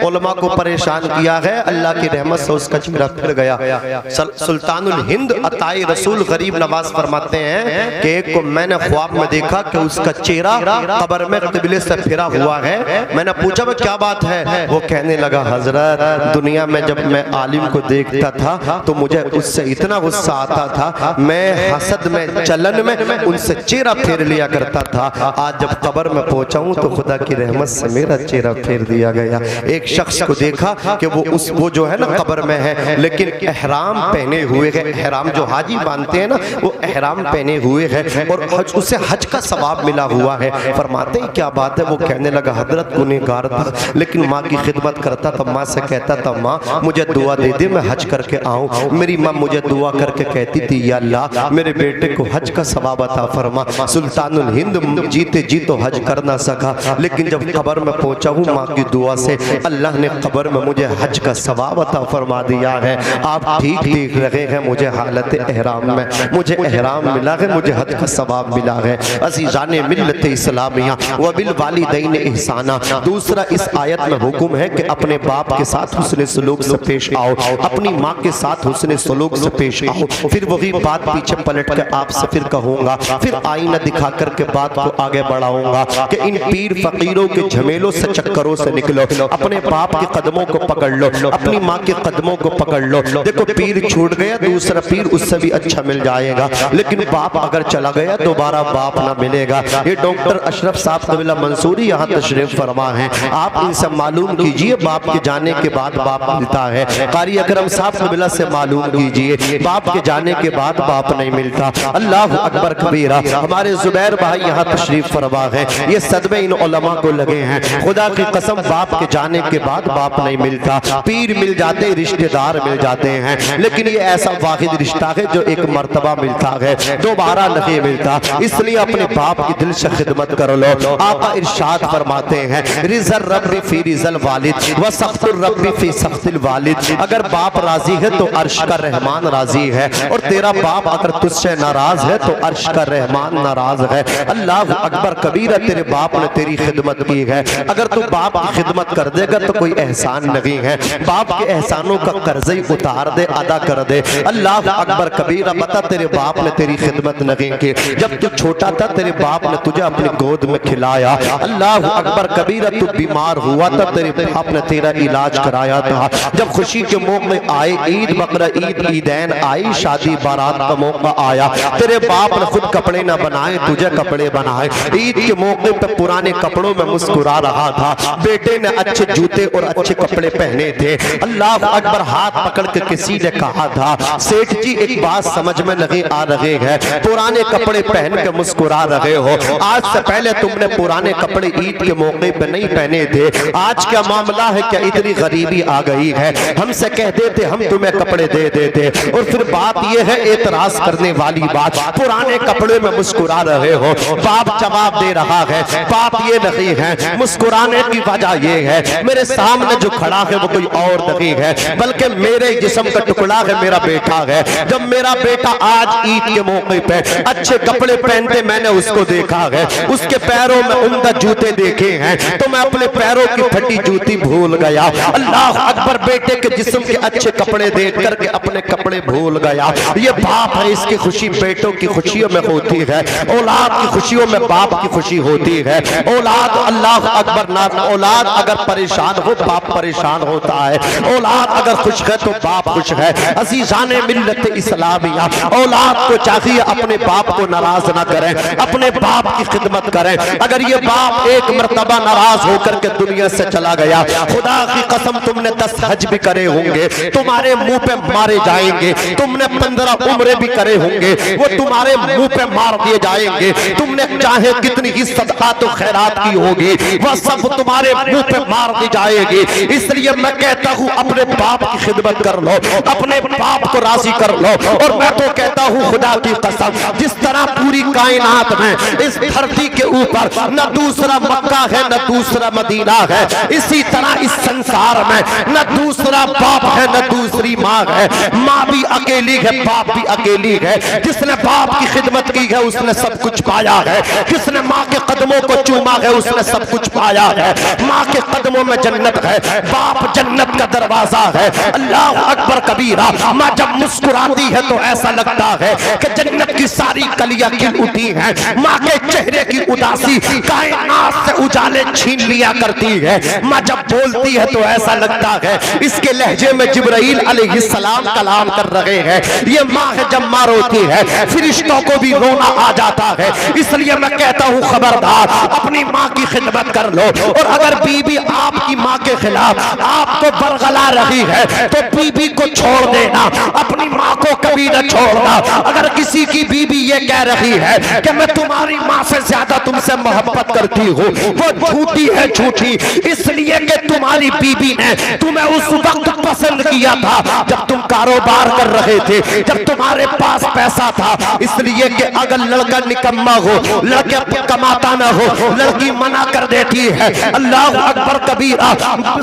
उलमा को परेशान किया है अल्लाह की रहमत से उसका चेहरा फिर गया। सुल्तानुल हिंद अताई रसूल गरीब नवाज फरमाते हैं कि एक को मैंने ख्वाब में देखा कि उसका चेहरा कब्र में क़िबले से फिरा हुआ है। मैंने पूछा वो क्या बात है? वो कहने लगा हजरत दुनिया में जब मैं आलिम को देखता था तो मुझे उससे इतना गुस्सा आता था, मैं हसद में, चलन में उनसे चेहरा फेर लिया करता था। आज जब कब्र में पहुंचा हूं तो खुदा की रहमत से मेरा चेहरा फेर दिया गया। एक शख्स को देखा कि वो जो है ना कब्र में है, लेकिन एहराम पहने हुए है। एहराम जो हाजी बांधते हैं ना, वो एहराम पहने हुए है और उसे हज का सवाब मिला हुआ है। फरमाते हैं क्या बात है? वो कहने लगा हजरत गुनहगार था, लेकिन माँ की खिदमत करता था। माँ से कहता था माँ मुझे दुआ दे दे, मैं हज करके आऊँ। मेरी माँ मुझे दुआ करके कहती थी या अल्लाह मेरे बेटे को हज का सवाब अता फरमा। सुल्तानुल हिंद जीते जी तो हज कर ना सका, लेकिन जब कब्र में पहुंचा हूँ माँ की दुआ से अल्लाह ने कब्र में मुझे हज का सवाब अता फरमा दिया है। आप ठीक देख रहे हैं, मुझे हालत एहराम में मुझे एहराम मिला है, मुझे हज का सवाब मिला है। अज़ीज़ाने मिल्लत इस्लामिया व बिल वालिदैन इहसाना। दूसरा इस आयत में हुक्म है कि अपने बाप के साथ हुस्न सलूक से पेश आओ, अपनी माँ के साथ हुस्न सलूक से पेश आओ। फिर वही बात पीछे पलट कर आपसे फिर कहूँगा, फिर आईना दिखा कर के बात को आगे बढ़ाऊंगा कि इन पीर फकीरों के झमेलों से चक्करों से निकलो, अपने बाप के कदमों को पकड़ लो, अपनी माँ के कदमों को पकड़ लो। देखो पीर छूट गया, दूसरा पीर उससे भी अच्छा मिल जाएगा, लेकिन बाप अगर चला गया दोबारा बाप ना मिलेगा। ये डॉक्टर अशरफ साहब कबीला मंसूरी यहाँ तशरीफ फरमा है, आप इनसे मालूम कीजिए बाप के जाने के बाद बाप मिलता है। कारी अकरम साहब कबीला से मालूम कीजिए बाप के जाने के बाद बाप नहीं मिलता। अल्लाह अकबर कबीरा। हमारे जुबैर भाई यहाँ तशरीफ फरमा है, ये सदमे इन उलमा को लगे हैं। खुदा की कसम बाप के जाने के बाद बाप नहीं मिलता। पीर मिल जाते, रिश्तेदार मिल जाते हैं, लेकिन ये ऐसा वाहिद रिश्ता है जो एक मर्तबा मिलता है, दोबारा नहीं मिलता। इसलिए अपने बाप की दिल से खिदमत कर लो। आका इरशाद फरमाते हैं रिज़ल रब्बी फी रिज़ल वालिद व सख्तुर रब्बी फी सख्तिल वालिद। अगर बाप राजी है तो अर्श का रहमान राजी है, और तेरा बाप अगर तुझसे नाराज है तो अर्श का रहमान नाराज है। अल्लाह अकबर कबीरा। तेरे बाप ने तेरी खिदमत की है, अगर तू बाप की खिदमत कर देगा तो कोई एहसान नहीं है। बाप के एहसानों का कर्ज ही उतार दे, अदा कर दे। अल्लाह अकबर कबीरा। बता तेरे बाप ने तेरी खिदमत नहीं की, जब तू छोटा था तेरे बाप ने तुझे अपनी गोद में खिलाया। अल्लाह अकबर कबीरा। तू बीमार हुआ था, तेरे बाप ने तेरा इलाज कराया था। जब खुशी के मौके आए, ईद बकरा ईद ईदैन आई, शादी बारात का मौका आया, तेरे बाप ने खुद कपड़े ना बनाए, तुझे कपड़े बनाए। ईद के मौके पर पुराने कपड़ों में मुस्कुरा रहा था, बेटे ने अच्छे जूते और अच्छे कपड़े पहने थे। अल्लाह अकबर। हाथ पकड़ के किसी ने कहा था सेठ जी एक बात समझ में नहीं आ रही है, पुराने कपड़े पहन के मुस्कुरा रहे हो, आज से पहले तुमने पुराने कपड़े ईद के मौके पे नहीं पहने थे। आज क्या मामला है, क्या इतनी गरीबी आ गई है? हमसे कह देते हम तुम्हें कपड़े दे देते। और फिर बात यह है, एतराज करने वाली बात, पुराने कपड़े में मुस्कुरा रहे हो। बाप जवाब दे रहा है बाप ये नहीं है, मुस्कुराने की वजह यह है मेरे सामने जो खड़ा है वो कोई और नहीं है, बल्कि मेरे जिस्म का टुकड़ा है, मेरा बेटा है। जब मेरा बेटा आज ईद के मौके पे अच्छे कपड़े पहनते मैंने उसको देखा है, उसके पैरों में उम्दा जूते देखे हैं, तो मैं अपने पैरों की फटी जूती भूल गया। अल्लाह अकबर। बेटे के जिस्म के अच्छे कपड़े देख करके अपने कपड़े भूल गया। ये बाप है, इसकी खुशी बेटों की खुशियों में होती है, औलाद की खुशियों में बाप की खुशी होती है। औलाद अल्लाह अकबर ना, औलाद अगर परेशान हो बाप परेशान होता है, औलाद अगर खुश है तो बाप खुश है। अज़ीज़ाने मिल्लत इस्लामिया। औलाद को चाहिए अपने बाप को नाराज ना करें, अपने बाप की खिदमत करें। अगर ये बाप एक मर्तबा नाराज होकर के दुनिया से चला गया, खुदा की कसम तुमने 10 हज भी करे होंगे, तुम्हारे मुंह पे मारे जाएंगे। तुमने 15 उम्रे भी करे होंगे, वो तुम्हारे मुंह पे मार दिए जाएंगे। तुमने चाहे कितनी ही सदका तो खैरात की होगी, वह सब तुम्हारे मुंह पे मार दी जाएगी। इसलिए मैं कहता हूँ अपने बाप की खिदमत कर लो, अपने बाप को राजी कर लो। और मैं तो कहता हूँ खुदा की कसम, जिस तरह पूरी कायनात में इस धरती के ऊपर न दूसरा मक्का है न दूसरा मदीना है, इसी तरह इस संसार में न दूसरा बाप है न दूसरी माँ है। माँ भी अकेली है, बाप भी अकेली है। जिसने बाप की खिदमत की है उसने सब कुछ पाया है, जिसने माँ के कदमों को चूमा है उसने सब कुछ पाया है। माँ के कदमों में जन्नत है, बाप जन्नत का दरवाजा है। अल्लाह अकबर कबीरा। माँ जब मुस्कुराती है तो ऐसा लगता है कि जन्नत की सारी कलियां खिल उठी हैं। माँ के चेहरे की उदासी कायनात से उजाले छीन लिया करती है। माँ जब बोलती है तो ऐसा लगता है इसके लहजे में जिब्राइल अलैहिस्सलाम सलाम कलाम कर रहे हैं। ये माँ है जब माँ रोती है फरिश्तों को भी रोना आ जाता है। इसलिए मैं कहता हूँ खबरदार, अपनी माँ की खिदमत कर लो। और अगर बीबी आपकी माँ के खिलाफ आपको बरगला रही है तो बीबी को छोड़ देना, अपनी माँ को कभी न छोड़ना। अगर किसी की बीबी ये कह रही है कि मैं तुम्हारी माँ से ज्यादा तुमसे मोहब्बत करती हूँ, वो झूठी है, झूठी। इसलिए कि तुम्हारी बीबी ने तुम्हें उस वक्त पसंद किया था जब तुम कारोबार कर रहे थे, जब तुम्हारे पास पैसा था। इसलिए कि अगर लड़का निकम्मा हो, लड़का कमाता ना हो, लड़की मना कर देती है। अल्लाह अकबर कबीरा,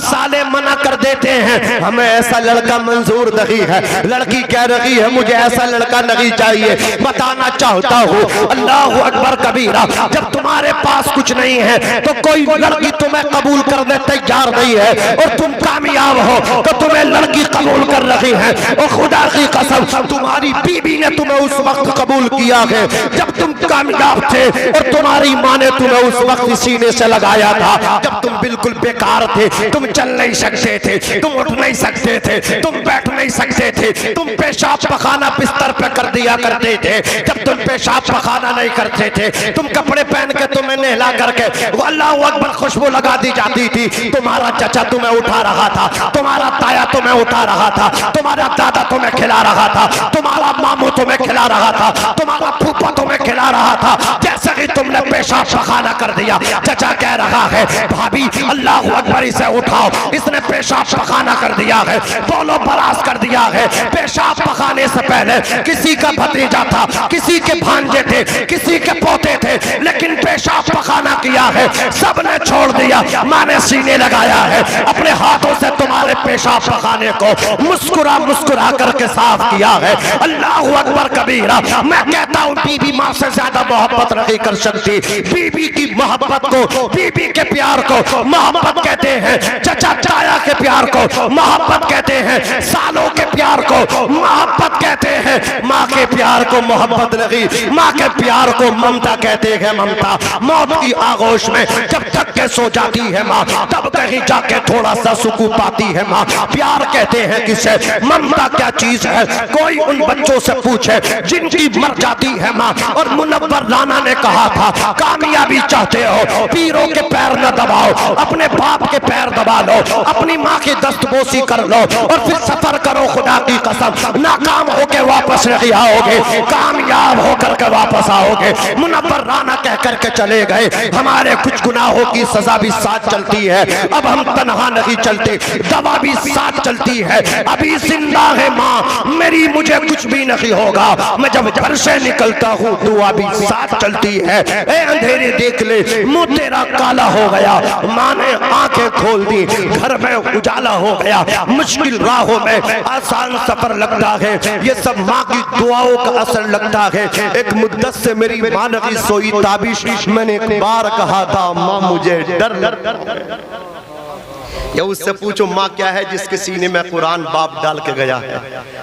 साले मना कर देते हैं हमें ऐसा लड़का मंजूर नहीं है। लड़की कह रही है मुझे ऐसा लड़का नहीं चाहिए। बताना चाहता हूँ अल्लाह अकबर कबीरा, जब तुम्हारे पास कुछ नहीं है तो कोई लड़की तुम्हें कबूल करने तैयार नहीं है, और तुम कामयाब हो तो तुम्हें लड़की कबूल कर रही है। और खुदा की कसम तुम्हारी बीबी ने तुम्हें उस वक्त कबूल किया है जब तुम कामयाब थे, और तुम्हारी माँ ने तुम्हें उस वक्त सीने से लगाया था जब तुम बिल्कुल बेकार थे। तुम चल नहीं सकते थे, तुम उठ नहीं सकते थे, तुम बैठ नहीं सकते थे, तुम पेशाब पखाना बिस्तर पे कर दिया करते थे। जब तुम पेशाब पखाना नहीं करते थे, तुम कपड़े पहन के तुम्हें नहला करके वो अल्लाह अकबर खुशबू लगा दी जाती थी। तुम्हारा चचा तुम्हें उठा रहा था, तुम्हारा ताया तुम्हें उठा रहा था, तुम्हारा दादा तुम्हें खिला रहा था, तुम्हारा मामू तुम्हें खिला रहा था, तुम्हारा फूफा तुम्हें खिला रहा था। जैसे ही तुमने पेशाब पखाना कर दिया, चचा कह रहा है भाभी अल्लाह अकबर इसे उठाओ, इसने पेशाब पखाना कर दिया है, बोलो बरास कर दिया है। पेशाब पखाने से पहले किसी का भतीजा था, किसी के भांजे थे, किसी के पोते थे, लेकिन पेशाब पखाना किया है सबने छोड़ दिया। माँ ने सीने लगाया है, अपने हाथों से तुम्हारे पेशाब पखाने को मुस्कुरा मुस्कुरा करके साफ किया है। अल्लाह अकबर कबीरा। मैं कहता हूँ बीबी माँ से ज्यादा मोहब्बत नहीं कर सकती। बीबी की मोहब्बत को, बीबी के प्यार को मोहब्बत कहते हैं, चचा चाया के प्यार को मोहब्बत कहते हैं, सालों के प्यार को मोहब्बत कहते हैं। माँ के प्यार को मोहब्बत नहीं, माँ के प्यार को ममता कहते हैं। ममता मौत की आगोश में जब तक के सो जाती है माँ, तब कहीं जाके थोड़ा सा सुकून पाती है माँ। प्यार कहते हैं किसे, ममता क्या चीज है। कोई उन बच्चों से पूछे जिनकी मर जाती है माँ। और मुनव्वर राना ने कहा था कामयाबी चाहते हो पीरों के पैर न दबाओ, अपने बाप के पैर दबा लो, अपनी माँ की दस्तबोसी कर लो, और फिर सफर करो। खुदा की कसम नाकाम होके वापस नहीं आओगे, कामयाब होकर के वापस आओगे। मुनव्वर राना कह करके चले गए हमारे कुछ गुनाहों की सजा भी साथ चलती है, अब हम तन्हा नहीं चलते, दवा भी साथ चलती है। अभी जिंदा है माँ मेरी, मुझे कुछ भी नहीं होगा। मैं जब घर से निकलता हूँ दुआ भी साथ चलती है। ए अंधेरे देख ले मुंह तेरा काला हो गया, माँ ने आंखें खोल दी, घर में उजाला हो गया। मुश्किल राहों में आसान सफर लगता है, ये सब माँ की दुआओं का असर लगता है। एक मुद्दत से मेरी माँ नहीं सोई ताबिश, मैंने एक बार कहा था माँ मुझे डर। या उससे पूछो माँ क्या है जिसके सीने में कुरान बाप डाल के गया है।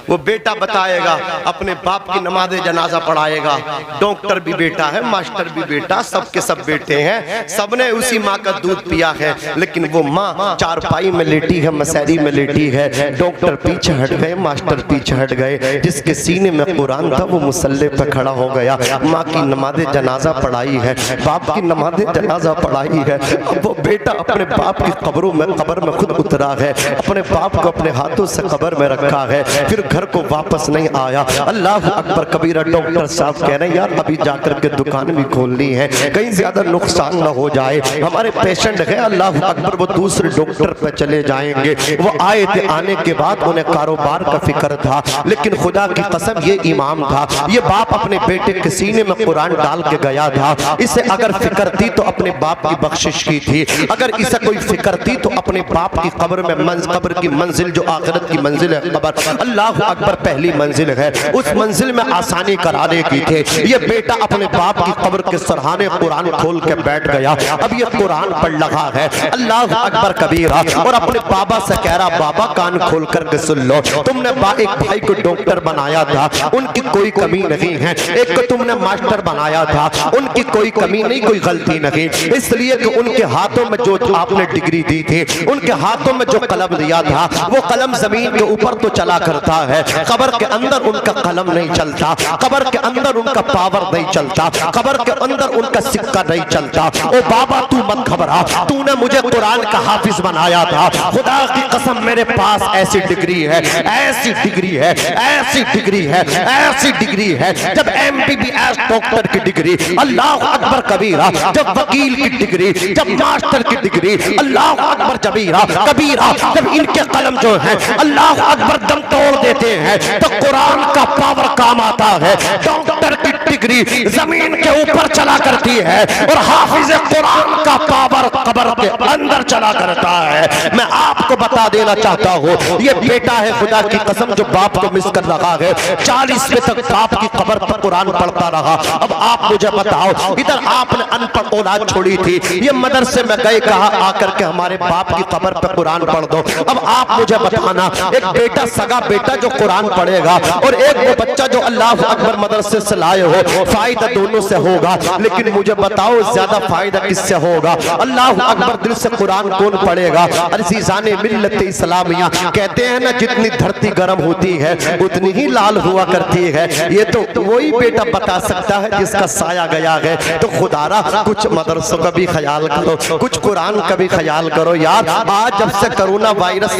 वो बेटा बताएगा, अपने बाप की नमाज़े जनाजा पढ़ाएगा। डॉक्टर भी बेटा है, मास्टर भी बेटा, सबके सब बेटे हैं, सबने उसी माँ का दूध पिया है। लेकिन वो माँ चारपाई में लेटी है, मसहरी में लेटी है। डॉक्टर पीछे हट गए, मास्टर पीछे हट गए, जिसके सीने में कुरान था वो मुसल्ले पे खड़ा हो गया। माँ की नमाज़े जनाजा पढ़ाई है, बाप की नमाज़े जनाजा पढ़ाई है। अब वो बेटा अपने बाप की कब्रों में कब्र में खुद उतरा है, अपने बाप को अपने हाथों से कब्र में रखा है, फिर घर को वापस नहीं आया। अल्लाह अकबर कबीरा। डॉक्टर साहब कह रहे हैं यार अभी जाकर के दुकान भी खोलनी है, कहीं ज्यादा नुकसान ना हो जाए, हमारे पेशेंट है। अल्लाह अकबर। वो दूसरे डॉक्टर पे चले जाएंगे। वो आए थे, आने के बाद उन्हें कारोबार का फिक्र था, लेकिन खुदा की कसम ये इमाम था, ये बाप अपने बेटे के सीने में कुरान डाल के गया था। इसे अगर फिक्र थी तो अपने बाप की बख्शिश की थी, अगर इसे कोई फिक्र थी तो अपने बाप की कब्र में कब्र की मंजिल जो आखिरत की मंजिल है कब्र, अल्लाह अकबर पहली मंजिल है, उस मंजिल में आसानी कराने की थे। ये बेटा अपने बाप की कब्र के सरहाने कुरान खोल के बैठ गया। अब ये कुरान पढ़ रहा है, अल्लाह अकबर कबीरा, और अपने बाबा से कह रहा बाबा कान खोल करके सुन लो, तुमने एक भाई को डॉक्टर बनाया था, उनकी कोई कमी नहीं है, एक को तुमने मास्टर बनाया था, उनकी कोई कमी नहीं, कोई गलती नहीं, इसलिए कि उनके हाथों में जो आपने डिग्री दी थी, इनके हाथों में जो कलम दिया था वो कलम जमीन के ऊपर तो चला करता है, कब्र के अंदर उनका कलम नहीं चलता, कब्र के अंदर उनका पावर नहीं चलता, कब्र के अंदर उनका सिक्का नहीं चलता। ओ बाबा तू मत घबरा, तूने मुझे कुरान का हाफिज बनाया था, खुदा की कसम मेरे पास ऐसी डिग्री है, ऐसी डिग्री है, ऐसी डिग्री है, ऐसी डिग्री है। जब MBBS डॉक्टर की डिग्री, अल्लाह अकबर कबीरा, जब वकील की डिग्री, जब मास्टर की डिग्री, अल्लाह अकबर जबीरा कबीरा, जब इनके कलम जो है अल्लाह अकबर दम तोड़ देते हैं तो कुरान का पावर काम आता है। डॉक्टर की डिग्री जमीन के ऊपर चला करती है और हाफिज कुरान का पावर कब्र के अंदर चला करता है। मैं आपको बता देना चाहता हूँ, ये बेटा है खुदा की कसम जो बाप को मिस कर रहा है, 40वें तक बाप की कब्र पर कुरान पढ़ता रहा। अब आप मुझे बताओ, इधर आपने अनपढ़ औलाद छोड़ी थी, ये मदरसे में गए, कहा आकर के हमारे बाप की कब्र पर कुरान पढ़ दो। अब आप मुझे बताना, एक बेटा सगा बेटा जो कुरान पढ़ेगा और एक वो बच्चा जो अल्लाह अकबर मदरसे से लाए हो, फायदा दोनों से होगा, लेकिन मुझे बताओ ज्यादा फायदा किससे होगा? अल्लाह अकबर दिल से कुरान कौन पढ़ेगा? अज़ीज़ाने मिल्लत इस्लामिया कहते हैं ना, जितनी धरती गर्म होती है उतनी ही लाल हुआ करती है। ये तो वही बेटा बता सकता है जिसका साया गया है। तो खुदारा कुछ मदरसों का भी ख्याल करो, कुछ कुरान का भी ख्याल करो यार। आज जब से कोरोना वायरस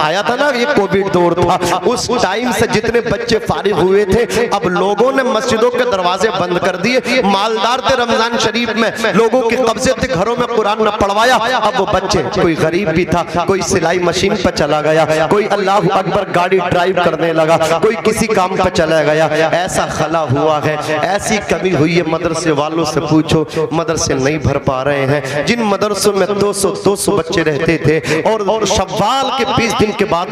आया था ना, ये कोविड दौर था, उस टाइम से जितने बच्चे फारिग हुए थे, अब लोगों ने मस्जिदों के दरवाजे बंद कर दिए। मालदार थे, रमजान शरीफ में लोगों के कब्जे थे, घरों में कुरान न पढ़वाया। अब वो बच्चे, कोई गरीब भी था, कोई सिलाई मशीन पर चला गया, कोई अल्लाह अकबर गाड़ी ड्राइव करने लगा, कोई किसी काम पर चला गया। ऐसा खला हुआ है, ऐसी कमी हुई है। मदरसे वालों से पूछो, मदरसे नहीं भर पा रहे हैं। जिन मदरसों में 200 बच्चे रहते थे और शव्वाल के 20 दिन के बाद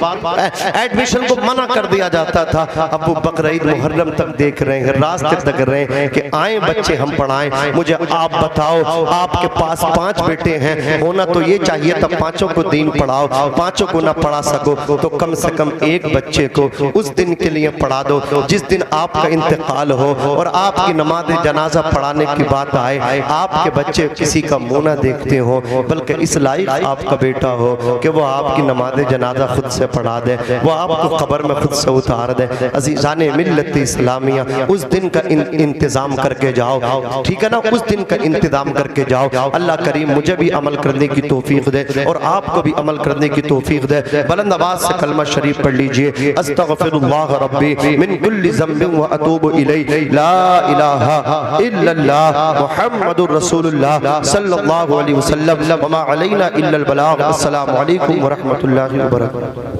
एडमिशन को मना कर दिया जाता था, अब वो बकरीद मुहर्रम तक देख रहे हैं, रास्ते तक रहे हैं कि आए बच्चे हम पढ़ाएं। मुझे आप बताओ, आपके पास 5 बेटे हैं, होना तो ये चाहिए था पांचों को दीन पढ़ाओ, पांचों को ना पढ़ा सको तो कम से कम एक बच्चे को उस दिन के लिए पढ़ा दो जिस दिन आपका इंतकाल हो और आपकी नमाज जनाजा पढ़ाने की बात आए, आपके बच्चे किसी का मुंह ना देखते हो, बल्कि इस लायक आपका बेटा हो कि वो आपकी नमाज जनाजा खुद से पढ़ा दे, वो आपको कब्र में खुद से उतार दे। अज़ीज़ाने मिल्लत इस्लामिया, उस दिन का इंतजाम करके जाओ, ठीक है ना, उस दिन का इंतजाम करके जाओ। अल्लाह करीम मुझे भी अमल करने की तौफीक दे और आपको भी अमल करने की तौफीक दे। बुलंद आवाज से कलमा शरीफ पढ़ लीजिए, अस्तगफिरुल्लाह रब्बी मिन कुल्लि ज़म्बिन व अतूबु इलैहि, ला इलाहा इल्लल्लाह मुहम्मदुर रसूलुल्लाह सल्लल्लाहु अलैहि वसल्लम, व मा अलैना इल्लल बलाग। अस्सलामु अलैकुम व रहमतुल्लाहि व बरकातुहू।